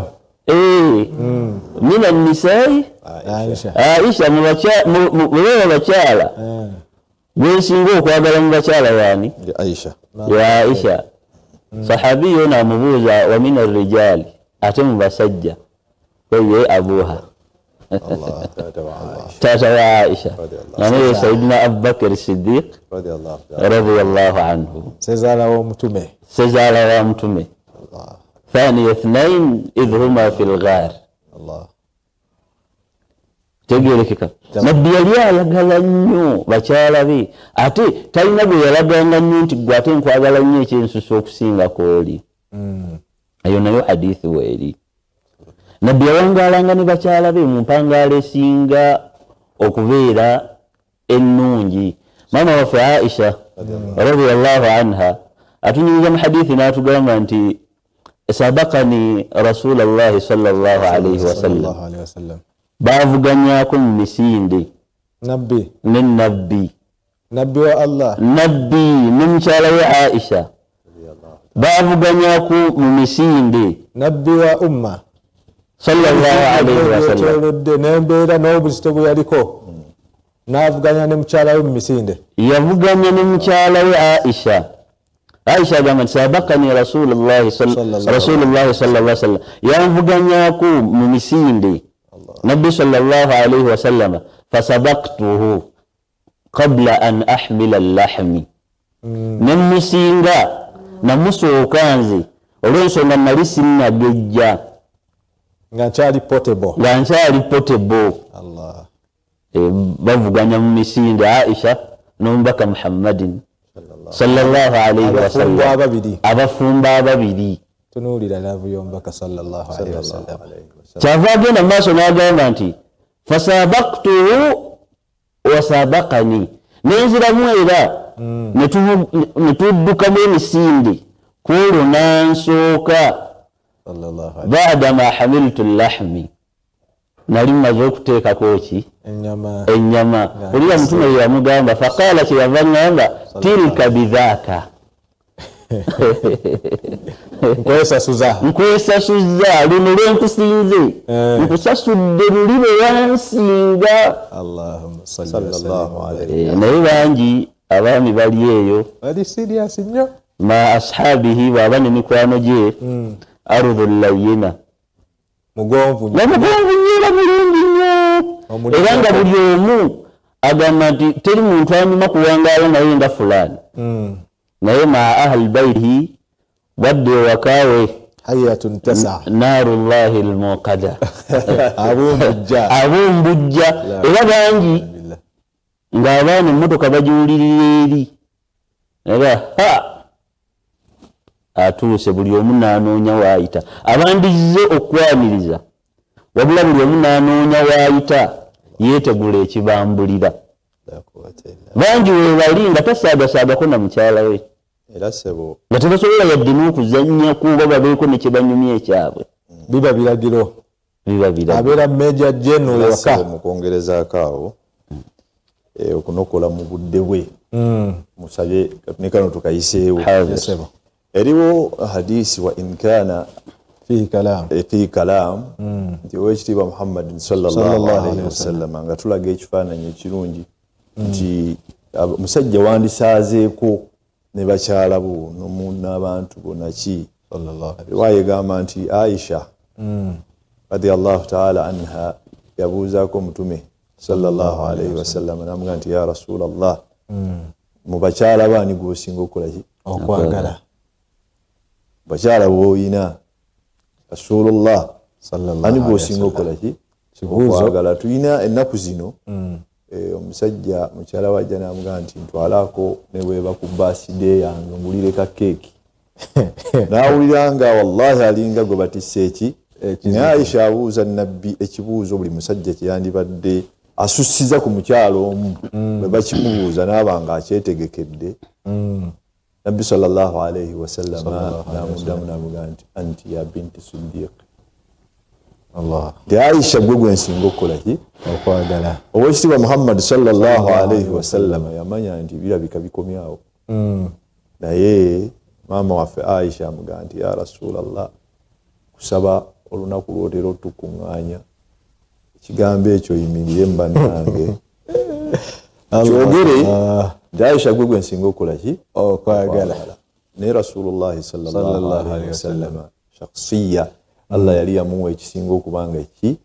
mina nisai Aisha, mu bakyala gwensinga okwagala mu bakyala yani ya Aisha. Sahabiyo n'amubuuza wa mina rijali, ate mu basajja ye abuha tata wa Aisha naye Sayyidina Abubakar Siddiq radiyallahu anhu, sezaala w'omutume, ثاني اثنين إذ هما في الغار. tegerekeka nabbi yali ayagala nnyo bakyala be, ate talina bwe yalaganga nnyo nti gwe ate nkwagala nnyo ekyensusu okusinga kw'oli. Eyo nayo hadithi weeri. nabbi yawangalanga ne bakyala be mu mpangaala esinga okubeera ennungi. Maama waffe Aisha radiyallahu anha atunyiriza mu hadithi n'atugamba nti sabaqani rasulullahi sallallahu alayhi wasallam, baavuganyako mu misinde nabbi ne nabbi wa Allah, nabbi ne mukyala we Aisha baavuganyako mu misinde, nabbi wa umma sallallahu alayhi wasallam, nembeera n'obuzito bwe yaliko n'avuganya ne mukyala we mu misinde. yavuganya ne mukyala we Aisha. Aisha agamba nti sabaqani rasulullahi sallallahu alayhi wasallam, yanvuganyako mu misinde nabbi sallallahu alayhi wasallam, fasabaqtuhu qabla an ahmila al-lahmi, nemusinga namusooka nze olw'ensonga nali sinnagejja nga nkyali potable. Allah bavuganya mu misinde Aisha n'omubaka Muhammadin sallallahu alayhi wasallam, abafumba ababiri. Tunuulira laavu y'omubaka sallallahu alayhi wasallam. Kyava agenda mu maaso n'agamba nti fasabaqtuhu wa sabaqani, nenziramu era ne tuddukamu emisinde kwolwo nansooka baada ma hamiltu lahmi, nali mmaze okuteekako ki ennyama. Olira Mtume ye yamugamba faqala, kyeyava ngamba tilka bidhaaka, nkwesasuza luno lwenkusinze, nkusasudde luli lwe wansinga. Naye bangi abaami bali eyo ma ashabihi, bw'aba ne mikwano gye arudhu layina, mugonvu nnyo bulungi nnyo, era nga buli omu agamba nti teri muntu anyuma kuwangaala naye nga fulani. Naye ma ahli baitihi, wadde ewakaawe hayatun tasa narullahi almuqada, abumbujja. Era bangi ng'abaana emmotoka bagiwulirira eri, era atuuse buli omu n'anoonya waayita. Abandize okwaniriza, wabula buli omu n'anoonya waayita yeetegula ekibambulira. Bangi weebali nga tasaagasaagako na mukyala we, era sebo nga tebasobola yadde n'okuzannya kuba babeeko ne kyebanyumya ekyabwe. Biba biragiro, abeera Major General waka. Mu kwongerezaako awo okunokola mu budde bwe musabe ne kano tukayiseewo. Eriwo hadisi wa inkana fi kalam nti owekitiibwa Muhammadin sallallahu alayhi wasallam nga tulaga ekifaananyi ekirungi nti musajja wandisaazeeko ne bakyala bo n'abantu bonna ki. Riwaya egamba nti Aisha radiyallahu ta'ala anha yabuuzaako Mutume sallallahu alayhi wasallam n'amugamba nti ya Rasulallah, mu bakyala baani gw'osinga okukola ki? Okwagala. Bakyala b'oyina Rasulullah ani gw'osinga okukola ki? Okwagala. Tuyina ennaku zino omusajja mukyala wajja n'amugamba nti ntwalaako ne bweba ku birthday yange ngulireka keeki. N'awulira nga wallahi alinga gwe batisse eki. Naye Aisha abuuza nabbi ekibuuzo buli musajja kyeyandibadde asussiza ku mukyalo omu bwe bakimubuuza n'aba nga akyetegekedde. Nabbi sallallahu alayhi wasallam n'amuddamu n'amugamba nti anti ya binti Siddiq. Allah. Aisha gwe gwensinga okukola ki? Okwagala. Owekitiibwa Muhammad sallallahu alayhi wasallam yamanya nti birabika bikomyawo. Naye maama waffe Aisha amugamba nti ya Rasulallah, kusaba olunaku lwotera otukuŋŋaanya, ekigambo ekyo yimirire mu bannange kyogere. Aisha gwe gwensinga okukola ki? Okwagala. Naye Rasulullahi sallallahu alayhi wasallam shakhsiya, Allah yali yamuwa ekisinga okubanga ki?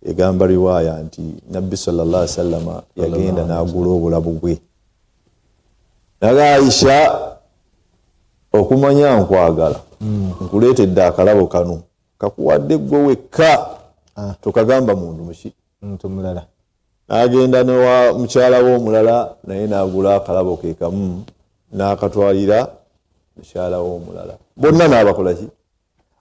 Egamba riwaya nti Nabbi sallallahu alayhi wasallam yagenda n'agula obulabu bwe. Naga Aisha, okumanya nkwagala nkuleetedde akalabo kano, kakuwadde gwe wekka, tokagamba mundu muki muntu mulala. N'agenda n'owa mukyala we omulala, naye n'agula akalabo ke kamu n'akatwalira mukyala we omulala. Bonna n'abakola ki?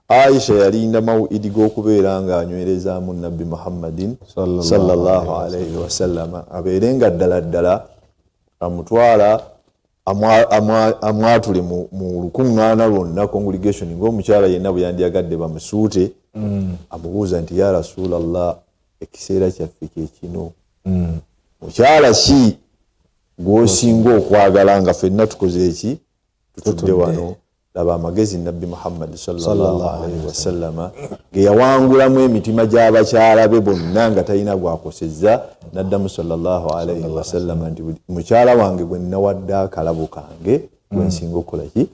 Aisha yalinda mawidi g'okubeera ng'anywerezaamu Nabbi Muhammadin sallallahu alayhi wasallam abeerenga ddala amutwala amwatule mu lukuŋŋaana lwonna congregation ng'omukyala yenna bwe yandiyagadde bamusuute amubuuza nti ya Rasulallah ekiseera kyaffe kyekino mukyala ki gw'osinga okwagala nga ffenna tukoze eki tutudde wano laba amagezi Nabbi Muhammad sallallahu alayhi wasallama ge yawangulamu emitima gy'abakyala be bonna nga talina gwakosezza n'addamu sallallahu alayhi wasallama nti mukyala wange gwe nnawadde akalabo kange gwe nsinga okukola ki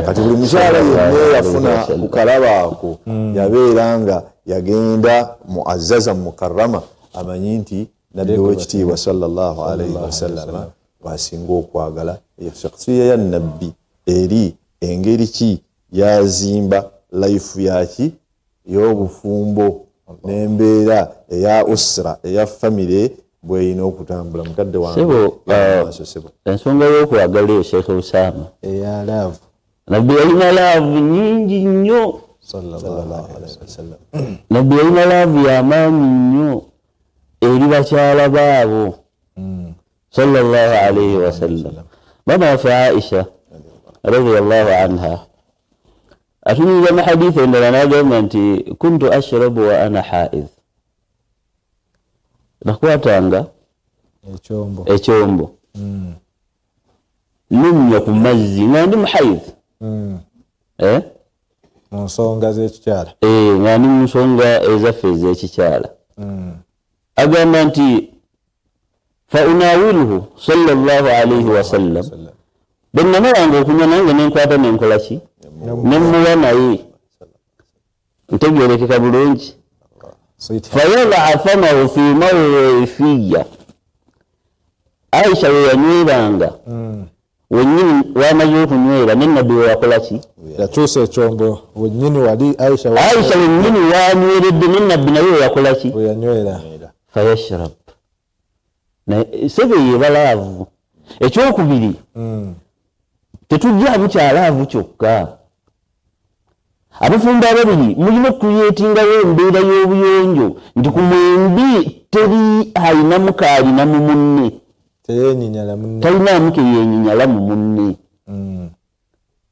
kati buli mukyala yenna yafuna ku kalabo ako yabeera nga yagenda muazzaza mukarrama amanyi nti nabbi w'ekitiibwa sallallahu alayhi wasallama bw'asinga okwagala shakhsiya ya nabbi eri engeri ki yazimba life yaki y'obufumbo n'embeera eya usra eya family bweyina okutambula mukadde wange ensonga y'okwagala eyo Sheikh Usama eya love nabbi yalina love nyingi nnyo sallallahu alayhi wasallam nabbi yalina love y'amaanyi nnyo eri bakyala baabo sallallahu alayhi wasallam mama waffe Aisha radiyallahu anha atunyuza mu hadithi endala n'agamba nti kuntu ashrabu wa ana haidh nakwatanga ekyombo nunywa ku mazzi nga ndi muhaidh mu nsonga z'ekikyala nga ndi mu nsonga ezaffe ez'ekikyala agamba nti fa unawiluhu sallallahu alayhi wasallam bwennamalanga okunywa nange nenkwata nenkola ki nemuwa naye ntegeerekeka bulungi fayala famahu fi mawfiya Aisha we yanyweranga wenyini wamaze okunywera nenabbi we yakola ki yakyusa ekyombo wenyini wali Aisha wenyini wanyweredde nenabbi naye we yakola ki we yanywera fayashrab sebe yebalaavu ekyokubiri tetujjaamu kyalaavu kyokka abafumbo ababiri mulina okuyetingawo embeera y'obuyonjo nti ku mwembi teri alinamu kaalina mu munne talinaamu ke yenyinyala mu munne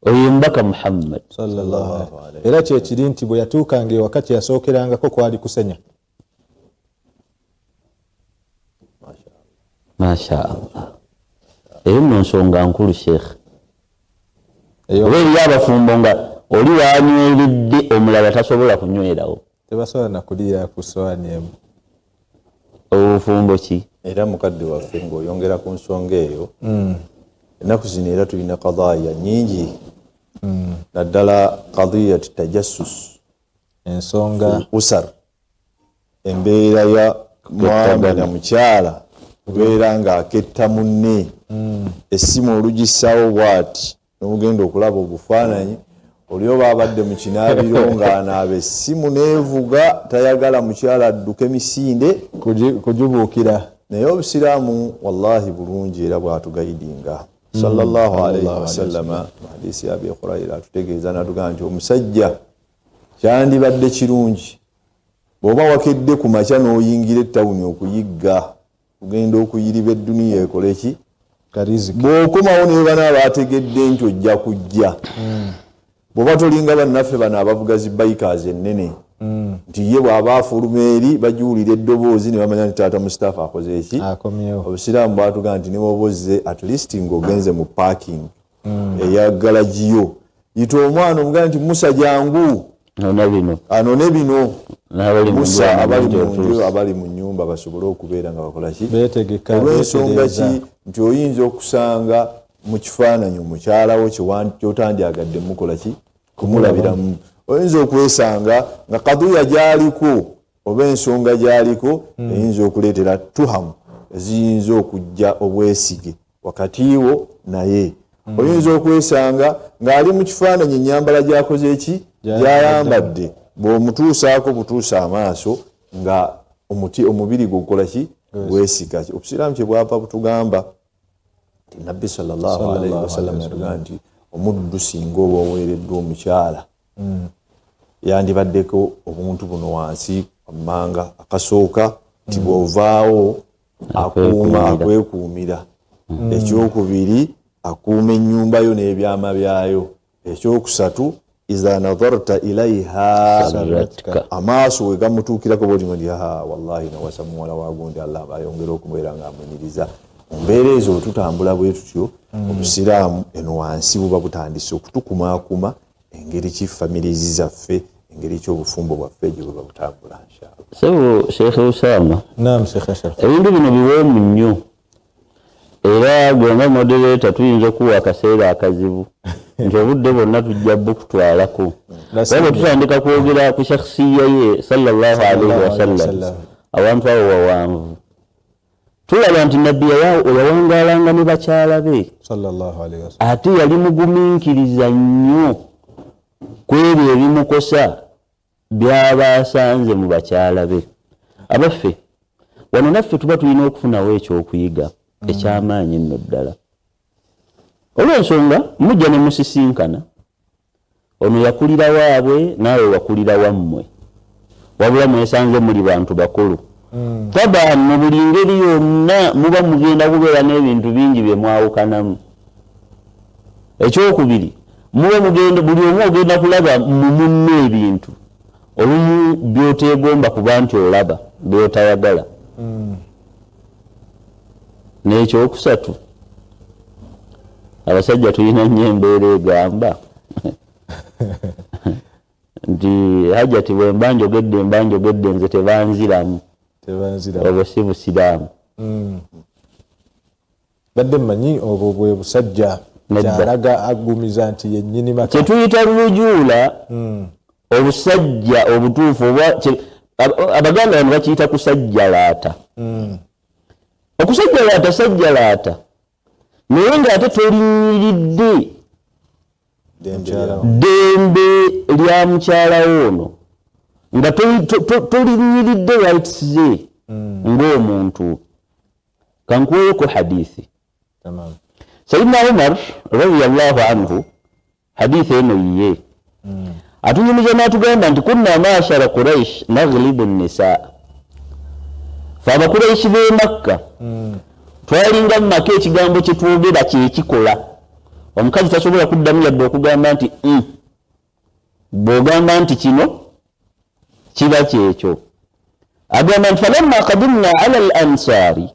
oyo mbaka Muhammad sallallahu alayhi era kyekiri nti bwe yatuukanga ewaka kye yasookerangako kwali kusenya masha Allah eyo mu nsonga nkulu Sheikh oba eri abafumbo nga oli wanyweredde omulala tasobola kunywerawo tebasobola nakuliira ku sowaani emu obufumbo ki era mukadde waffe ng'oyongera ku nsonga eyo ennaku zino era tulina qadaaya nyingi naddala qadiyat tajassus ensonga usar embeera ya mwami na mukyala kubeera ng'aketta munne essimu olugissawo bw'ati n'ogenda okulaba obufaananyi oli oba abadde mu kinaabiro ng'anaaba essimu n'evuga tayagala mukyala adduke misinde kujubuukira naye obusiraamu wallahi bulungi era bw'atugayidinga sallallahu alayhi wasallama mu hadiisi ya Abi Hurayra atutegeeza n'atugamba nti omusajja kyandibadde kirungi bw'oba wakedde ku makya n'oyingira ettawuni okuyigga kugenda okuyiriba edduniya ekole ki bw'okomawo ne banaaba ategedde nti ojja kujja bw'oba tolinga bannaffe bano abavuga zi bikers ennene nti ye bw'aba afuluma eri bajuwulira eddoboozi ne bamanya nti taata Mustafa akoze eki obusiraamu bwatugamba nti ne bw'obozze at least ng'ogenze mu parking eya galagiyo yita omwana omugamba nti Musa jangu anone bino Musa abali mu nnyumba basobole okubeera nga bakola ki olw'ensonga ki nti oyinza okusanga mu kifaananyi omukyalawo kyotandyagadde mukola ki kumulabiramu oyinza okwesanga nga kaduya gy'aliko oba ensonga gy'aliko eyinza okuleetera tuhamu eziyinza okujja obwesige wakati wo naye oyinza okwesanga ng'ali mu kifaananyi ennyambala gy'akoze eki gy'ayambadde bw'omutuusaako butuusa amaaso nga omubiri gwe gukola ki gwesiga obusiraamu kye bwapa butugamba nti nabbi sallallahu alayhi wasallam yatugamba nti omuddu singa oba oweereddwa omukyala yandibaddeko obuntu buno wansi amanga akasooka nti bw'ovaawo akuuma akwekuumira ekyokubiri akuuma ennyumba yo n'ebyama byayo ekyokusatu iza nadharta ilaiha amaaso we gamutuukirako boti ngo ndi wallahi nawasa muwala wagundi Allah ayongera okumwera nga amwenyiriza mu mbeera ezo tutambula bwe tutyo obusiraamu eno wansi buba butandise okutukumaakuma engeri ki famirizi zaffe engeri ki obufumbo bwaffe gye buba butambula inshallah. Sebo Sheikh Usama. Naam Sheikh Ashraf. Ebintu bino biwoomu nnyo era gwenga moderator tuyinza okuwa akaseera akazibu nti obudde bwonna tujja bukutwalako waba tutandika kwogera ku shakhsiya ye sallallahu alaihi wasallam awantu awo wawanvu tulaba nti nabbi yawangaalanga ne bakyala be sallallahu alaihi wasallam ate yali mugumiikiriza nnyo ku ebyo ebimukosa by'abaasanze mu bakyala be. Abaffe wano naffe tuba tulina okufunawo ekyokuyiga ekyamaanyi nno ddala. Olw'ensonga mujja ne musisinkana ono yakulira waabwe naawe wakulira wammwe wabula mwesanze muli bantu bakulu taba mu buli ngeri yonna muba mugenda kubeera n'ebintu bingi bye mwawukanamu. Ekyokubiri muba mugenda buli omu ogenda kulaba mu munne ebintu olumu byoteegomba kuba nti olaba byotayagala. N'ekyokusatu abasajja tulina nnyo embeera egamba nti hajati bwe mba njogedde nze tebanziramu obwo si busiraamu. Badde mmanyi obwo bwe busajja kyalaga agumiza nti yennyini maka kyetuyita rujuula obusajja obutuufu abaganda bano bakiyita kusajjalaata. Okusajjalaata sajjalaata naye ng'ate tolinyiridde dembe lya mukyala ono nga tolinyiridde rights ze ng'omuntu. Kankuweeko hadithi. Sayyidina Umar radiyallahu anhu hadithi eno yiye atunyumiza n'atugamba nti kunna ma'ashara Quraish naghlibu nisaa fe abakuraishi b'e Makka twalinga mu maka ekigambo kye twogera kye kikola. Omukazi tasobola kuddamu yadde okugamba nti bw'ogamba nti kino kiba kyekyo. Agamba nti falamma qadimna ala al ansaari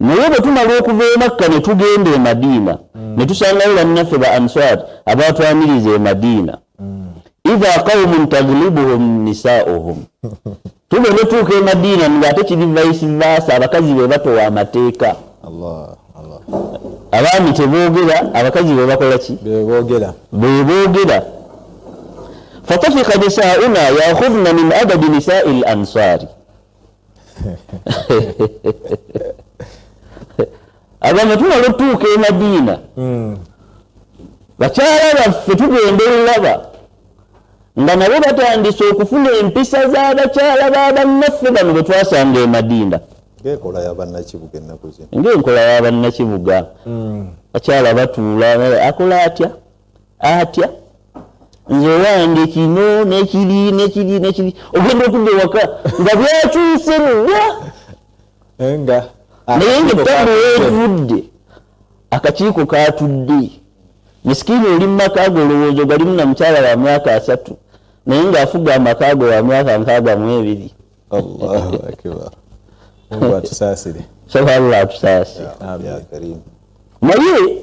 naye bwe tumala okuva e Makka ne tugenda e Madiina ne tusangayo bannaffe ba Ansaar abaatwaniriza e Madiina idha qawmun taglibuhum nisaa'uhum tube ne tuuka e Madiina ng'ate kiri vice versa abakazi be batowa amateeka. Abaami teboogera abakazi be bakola ki? Beeboogera. Fatafika nisaa'una ya'khudna min adadi nisaa'i al-ansaari agamba tumala otuuka e Madiina bakyala baffe tugenda olaba nga nabo batandise okufuna empisa z'abakyala b'abannaffe bano bwe twasanga e Madiina. Ng'enkola y'abannakibuga ennaku zino. Ng'enkola y'abannakibuga. Bakyala batuula akola atya nze wange kino n'ekiri ogenda okudda ewaka nga byakyuse nnyo naye ng'ettabu weetudde akakiiko kaatudde misikini oli mu maka ago olowooza galimu na mukyala wa myaka 3 naye ng'afuga amaka ago wa myaka 62. Allahu akbar. Mungu atusaasire. Allah atusaasire. Naye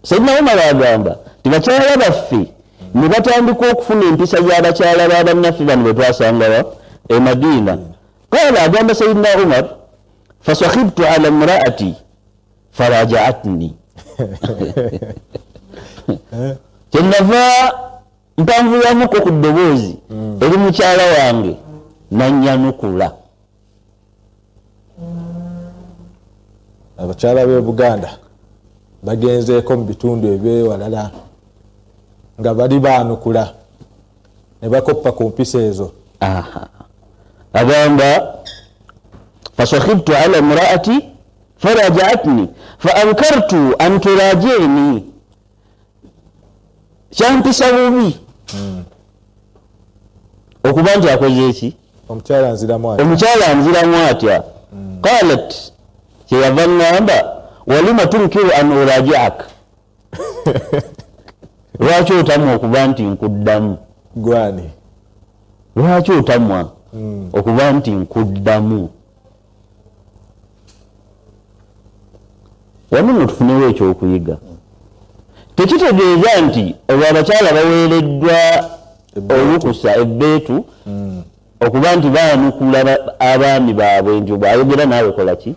Sayyidina Umar agamba nti bakyala baffe ne batandika okufuna empisa z'abakyala b'abannaffe bano bwe twasangawa e Madiina. Qala agamba Sayyidina Umar fasakhibtu ala imraati farajaatni kyenava mpanvulamuko ku ddoboozi eri mukyala wange nannyanukula. Abakyala b'e Buganda bagenzeeko mu bitundu ebyewalala nga bali baanukula ne bakoppa ku mpisa ezo. Agamba fasakhibtu ala imraati farajaatni faankartu an turaji'ni kyampisa bubi okuba nti akoze eki omukyala anziramu atya qalat kyeyava ŋŋamba walima tunkiru an uraji'ak lwaki otamwa okuba nti nkuddamu gwani lwaki otamwa okuba nti nkuddamu wano mutufunewo ekyokuyiga tekitegeeza nti olwo abakyala baweereddwa olukusa ebbeetu okuba nti baanukula abaami baabwe nti bw'ayogera naawe kola ki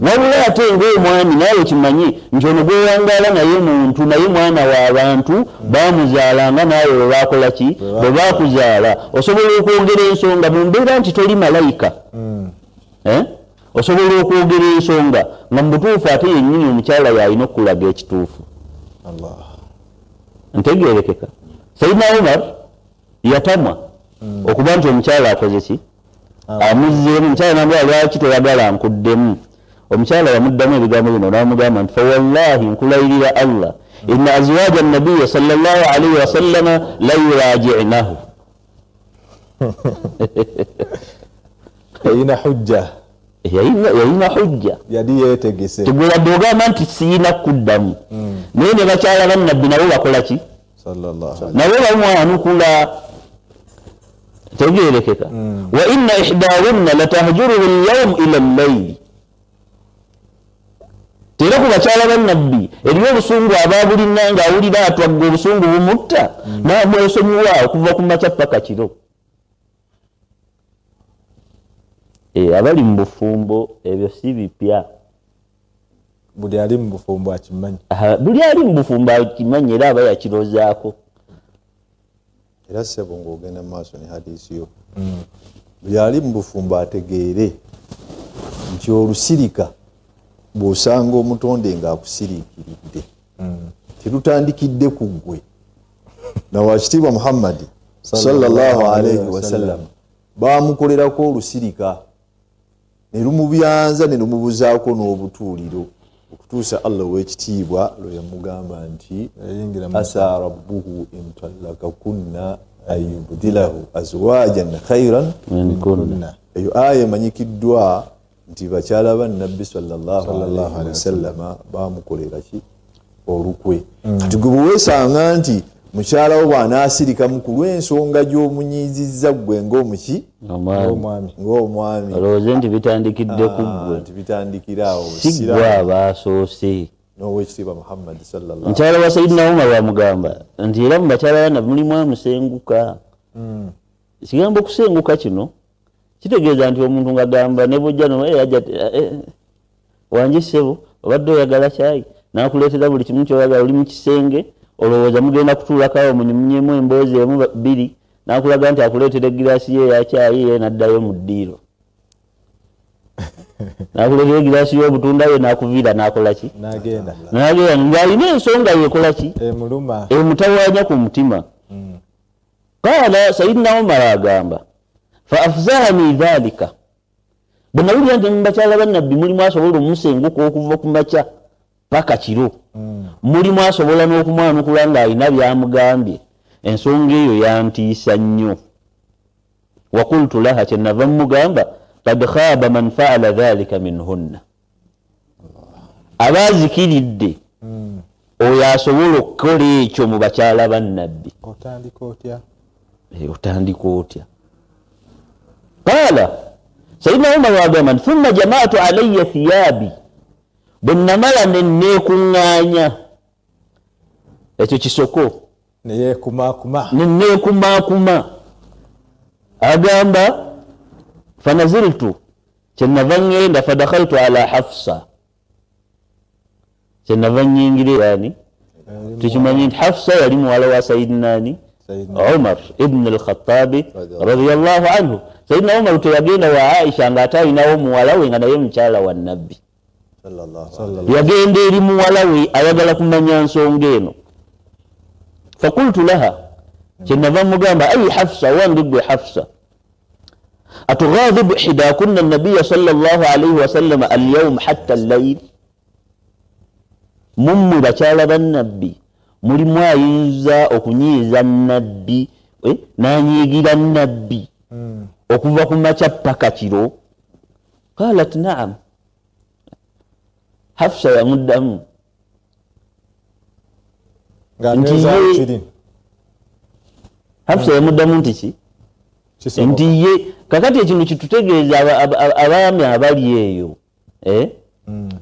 wabula ate ng'omwami naawe kimanyi nti ono gwewangaala naye muntu naye mwana w'abantu baamuzaalanga naawe bwe baakola ki bwe baakuzaala osobola okwogera ensonga mu mbeera nti toli malayika osobola okwogera ensonga nga mu butuufu ate yennyini omukyala y'alina okulaga ekituufu ntegeerekeka Sayyidina Umar yatamwa okuba nti omukyala akoze ki amuzzeemu omukyala nambala lwaki toyagala nkuddemu omukyala yamuddamu ebigambo bino n'amugamba nti fawallahi nkulayirira Allah inna azwaja nabiya sallallahu alaihi wasallama la yuraji'nahu yalina hujja yali yeetegese teguladde ogamba nti siyina kuddamu naye ne bakyala bannabbi nabo bakola ki nabo bamwanukula tegeerekeka wa inna ihdahunna latahjuruhu al-yawm ila al-layl tera ku bakyala bannabbi eriyo obusungu ababulina ng'awulira atwagga obusungu bumutta n'amwesonyiwa okuva ku makya paka kiro abali mu bufumbo ebyo si bipya buli ali mu bufumbo akimanyi era aba yakirozaako era sebo ng'ogenda maaso ne hadiisi yo buli ali mu bufumbo ategeere nti olusirika bw'osanga omutonde ng'akusiriikiridde terutandikidde ku ggwe na wakitiibwa Muhammadi sallallahu alaihi wasallam baamukolerako olusirika ne lumubyanza ne lumubuzaako n'obutuuliro okutuusa Allah ow'ekitiibwa lwe yamugamba nti asa rabbuhu intallakakunna ayubdilahu azwajan khairan minkunna eyo aya emanyikiddwa nti bakyala ba nabbi sallallahu alaihi wasallama baamukolera ki olukwe kati gwe bweweesanga nti mukyala wo bw'anaasirikamu ku lw'ensonga gy'omunyiizizza ggwe ng'omwami olowooze nti bitandikidde ku ggwe nti bitandikiraawo si ggwe abasoose n'owekitiibwa Muhammad sallallahu mukyala wa Sayyidina Umar bamugamba nti era mu bakyala bana mulimu amusenguka ekigambo okusenguka kino kitegeeza nti omuntu ng'agamba ne bw'ojja wangi ssebo obadde oyagala kyayi n'akuleetera buli kimu ky'oyagala oli mu kisenge olowooza mugenda kutuulakawo munyemunyemu emboozi emu bbiri n'akulaga nti akuleetera egiraasi ye yakyayi ye n'addayo mu ddiiro n'akuleetera egiraasi y'obutunda ye n'akuviira n'akola ki n'agenda ng'alina ensonga yekola ki emutawaanya ku mutima qaala Sayyidina Umar agamba fa afzahani dhalika bwe nawulira nti mu bakyala bannabbi mulimu asobola omusenguka okuva ku makya paka kiro mulimu asobola n'okumwanukula ng'alina byamugambye ensonga eyo yantiisa nnyo wakultu laha kyenava mugamba kad khaba man faala dhalika minhunna abazikiridde oyo asobola okukola ekyo mu bakyala bannabbi otandika otya qaala Sayyidina Umar wagamba thumma jamaatu alayya thiyabi bwe namala nenneekuŋŋaanya ekyo kisoko nenneekumaakuma agamba fanaziltu kyenava ŋŋenda fadakhaltu ala Hafsa kyenava nnyingira yani tukimanyi nti Hafsa yali muwala wa Sayyidina Umar ibn al-Khattabi radiyallahu anhu Sayyidina Umar teyagenda wa Aisha ng'ate alinawo muwala we nga naye mukyala wa nabbi yagenda eri muwala we ayagala kumanya nsonga eno fakultu laha kyenava mugamba ayi Hafsa wange gwe Hafsa atughadibu ihdakunna nabiya sallallahu alaihi wasallam alyawm hatta allayl mummwe bakyala bannabbi mulimu ayinza okunyiiza nabbi nanyigira nabbi okuva ku makya paka kiro. Qalat na'am. Hafsa yamuddamu Hafsa yamuddamu nti ki nti ye kakati ekintu kitutegeeza abaami abali eyo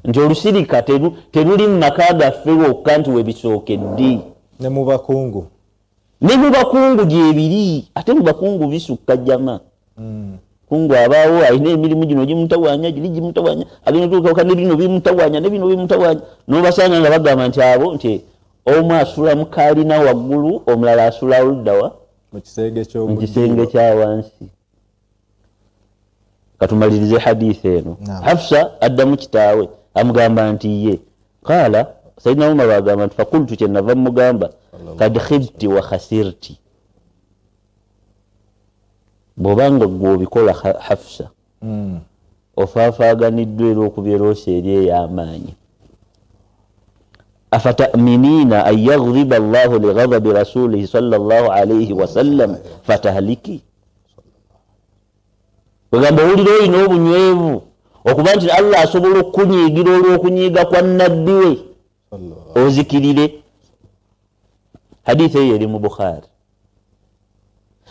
nti olusirika teruli mu maka gaffe wokka nti webisookedde ne mu bakungu gyebiri ate mu bakungu bisukka jama kungu abaawo alina emirimu gino gimutawanya giri gimutawanya agenda tuuka ne bino bimutawanya ne bino bimutawanya n'obasanga nga bagamba nti abo nti omu asula mu kaalina waggulu omulala asula oluddawa mu kisenge kya wansi. Katumalirize hadithi eno. Hafsa addamu kitaawe amugamba nti ye qaala Sayyidina Umar agamba nti fakultu kyenava mugamba kad khibti wa khasirti. Bw'obanga gw'obikola Hafsa ofaafaaganiddwa era okubyeroosa eri ey'amaanyi. Afata'minina an yaghdiba Allahu li ghadabi rasulihi sallallahu alayhi wa sallam fatahliki. Bwegamba owulira olina obunywevu okuba nti Allah asobola okunyiigira olw'okunyiiga kwa nabbi we ozikirire. Hadithi eyo eri mu Bukhari.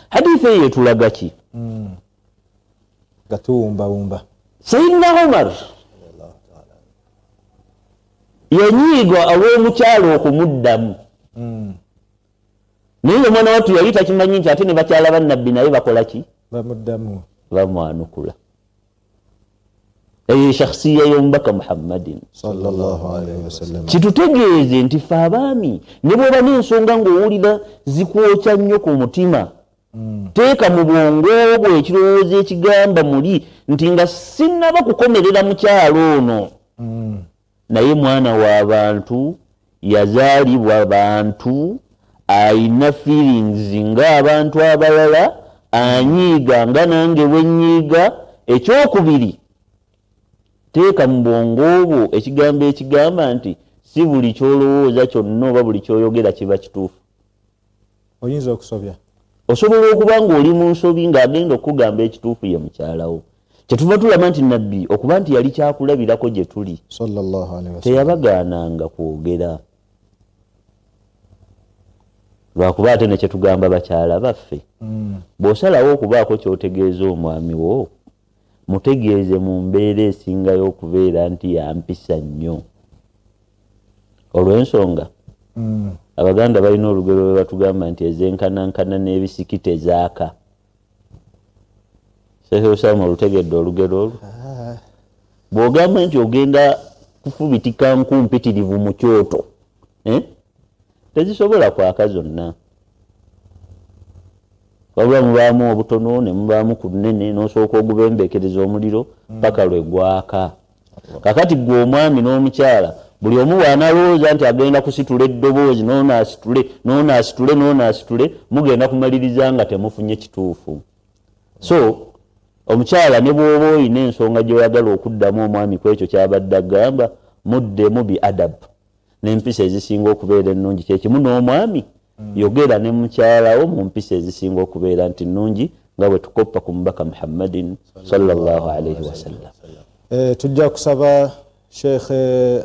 Hadithi eyo etulaga ki? Gatuwumbawumba. Sayyidina Umar yanyiigwa olw'omukyalo okumuddamu. Naye omwana wattu yali takimanyi nti ate ne bakyala bannabbi naye bakola ki? Bamuddamu. Bamwanukula. Eyo shakhsiya y'omubaka Muhammadin sallallahu alayhi wasallam. Kitutegeeze nti ffe abaami ne bw'oba n'ensonga ng'owulira zikwokya nnyo ku mutima teeka mu bwongo bwo ekirowoozo ekigamba muli nti nga sinnaba kukomerera mukyalo ono naye mwana w'abantu yazaalibwa bantu ayina feelings ng'abantu abalala anyiiga nga nange bwenyiiga. Ekyokubiri teeka mu bwongo bwo ekigambo ekigamba nti si buli kyolowooza kyonna oba buli kyoyogera kiba kituufu. Oyinza okusobya. Osobola okuba ng'oli mu nsobi ng'agenda okugamba ekituufu ye mukyalawo. Kyetuva tulaba nti nabbi okuba nti yali kyakulabirako gye tuli sallallahu alayhi wasallam teyabagaananga kwogera. Lwakuba ate ne kyetugamba bakyala baffe bw'osalawo okubaako ky'otegeeza omwami wo mutegeeze mu mbeera esingayo okubeera nti yampisa nnyo. Olw'ensonga Abaganda balina olugero lwe batugamba nti ezenkanankana n'ebisiki tezaaka. Sheikh Osama olutegedde olugero olwo? Bw'ogamba nti ogenda kufubitika nku mpitirivu mu kyoto tezisobola kwaka zonna. Wabula mubaamu obutono ne mubaamu ku nnene n'osooka ogubembeekereza omuliro paka lwe gwaka. Kakati gwe omwami n'omukyala buli omu bw'analowooza nti agenda kusitula eddoboozi n'onaasitule mugenda kumaliriza nga temufunye kituufu. So omukyala ne bw'oba oyina ensonga gy'oyagala okuddamu omwami ku ekyo ky'abadde agamba muddemu bi adab n'empisa ezisinga okubeera ennungi. Kyekimu n'omwami yogera ne mukyalawo mu mpisa ezisinga okubeera nti nnungi nga bwe tukoppa ku mubaka Muhammadin sallallahu alayhi wasallam. Tujja kusaba Sheikh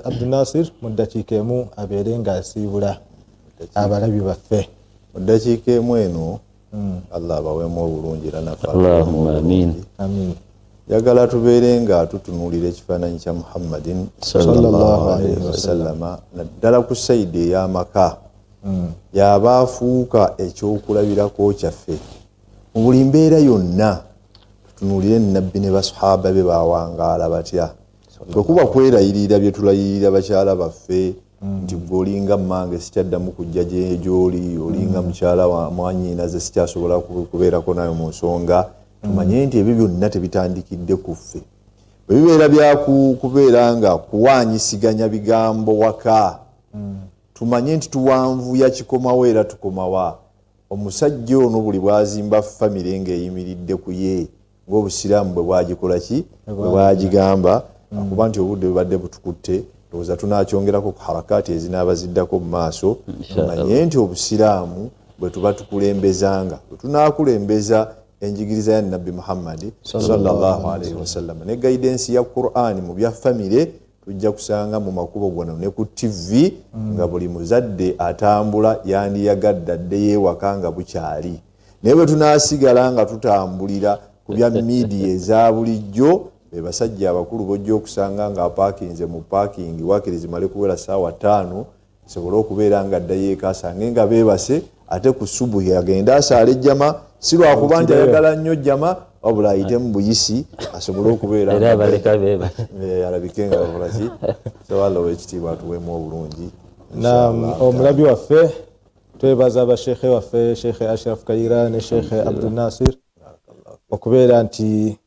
Abdul Nasir mu ddakiika emu abeere ng'asiibula abalabi baffe. Mu ddakiika emu eno Allah abaweemu obulungi era naffe Allahumma amin. Amin. Yagala tubeere nga tutunuulira ekifaananyi kya Muhammadin sallallahu alayhi wasallama naddala ku sayidi ey'amaka y'aba afuuka ekyokulabirako kyaffe mu buli mbeera yonna. Tutunuulire nabbi ne basahaba be bawangaala batya. Bwe kuba kwerayirira bye tulayirira bakyala baffe nti gw'olinga mmange sikyaddamu kujja gy'oli, olinga mukyala wa mwanyiinaze sikyasobola kubeerako nayo mu nsonga, tumanye nti ebyo byonna tebitandikidde ku ffe. Bwe bibeera byakubeera nga kuwaanyisiganya bigambo waka tumanye nti tuwanvuya kikomawo era tukomawa. Omusajja ono buli bwazimba famire ng'eyimiridde ku ye ng'Obusiraamu bwe bwagikola ki bwe bwagigamba akuba nti obudde bubadde butukutte ndowooza tunaakyongerako ku harakaati ezinaaba ziddako mu maaso tumanye nti Obusiraamu bwe tuba tukulembezanga tunaakulembeza enjigiriza ya Nabbi Muhammad sallallahu alaihi wasallam ne guidance ya Qur'an mu bya family tujja kusanga mu makubo gano ne ku TV nga buli muzadde atambula yani yagadda dde wakanga bukyali naye tunasigala nga tutambulira ku bya media eza bulijjo be basajja abakulu bojjo okusanga nga parkinze mu parking wakirizi male kuwera sawa 5 sobola okubeera nga ddaye kasange nga bebase ate ku subuhi agenda asale jama silwa kubanja yagala nnyo jama wabula ayite mu buyisi asobola okubeera era baleka beba alabikenga bulaki so wala wekitiibwa atuweemu obulungi na omulabi waffe twebaza abashekhe waffe Shekhe Ashraf Kaira ne Shekhe Abdul Nasir okubeera nti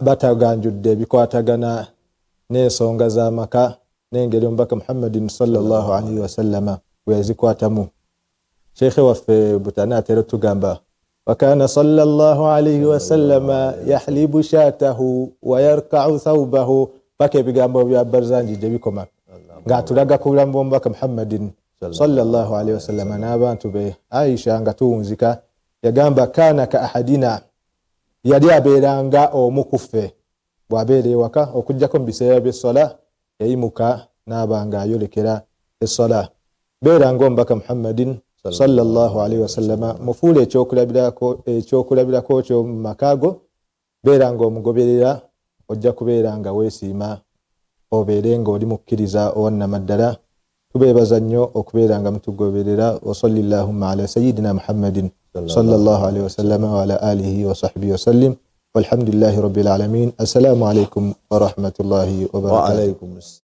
bataganjudde bikwatagana n'ensonga z'amaka n'engeri omubaka Muhammadin sallallahu alaihi wasallama wezikwatamu. Shekhe waffe Butana atera tugamba wakana sallallahu alaihi wasallama yahlibu shatahu wa yarka'u thawbahu paka ebigambo bya Barzanji bikoma nga tulaga ku bulamu bw'omubaka Muhammadin sallallahu alaihi wasallama n'abantu be. Aisha nga tuwunzika yagamba kana ka ahadina yali abeeranga omukuffe bw'abeera ewaka okujjako mu biseera by'essola yayimuka n'abanga ayolekera essola. Beeranga omubaka Muhammadin sallallahu alaihi wasallama mufuule ekyokulabirako kyo mu makaago beeranga omugoberera ojja kubeeranga weesiima obeerenga oli mukkiriza owannamaddala. Tubeebaza nnyo okubeeranga mutugoberera wa sallallahu ala sayyidina Muhammadin sallallahu alaihi wasallama wa ala alihi wa sahbihi wasallim walhamdulillahi rabbil alamin. Assalamu alaikum wa rahmatullahi wa barakatuh.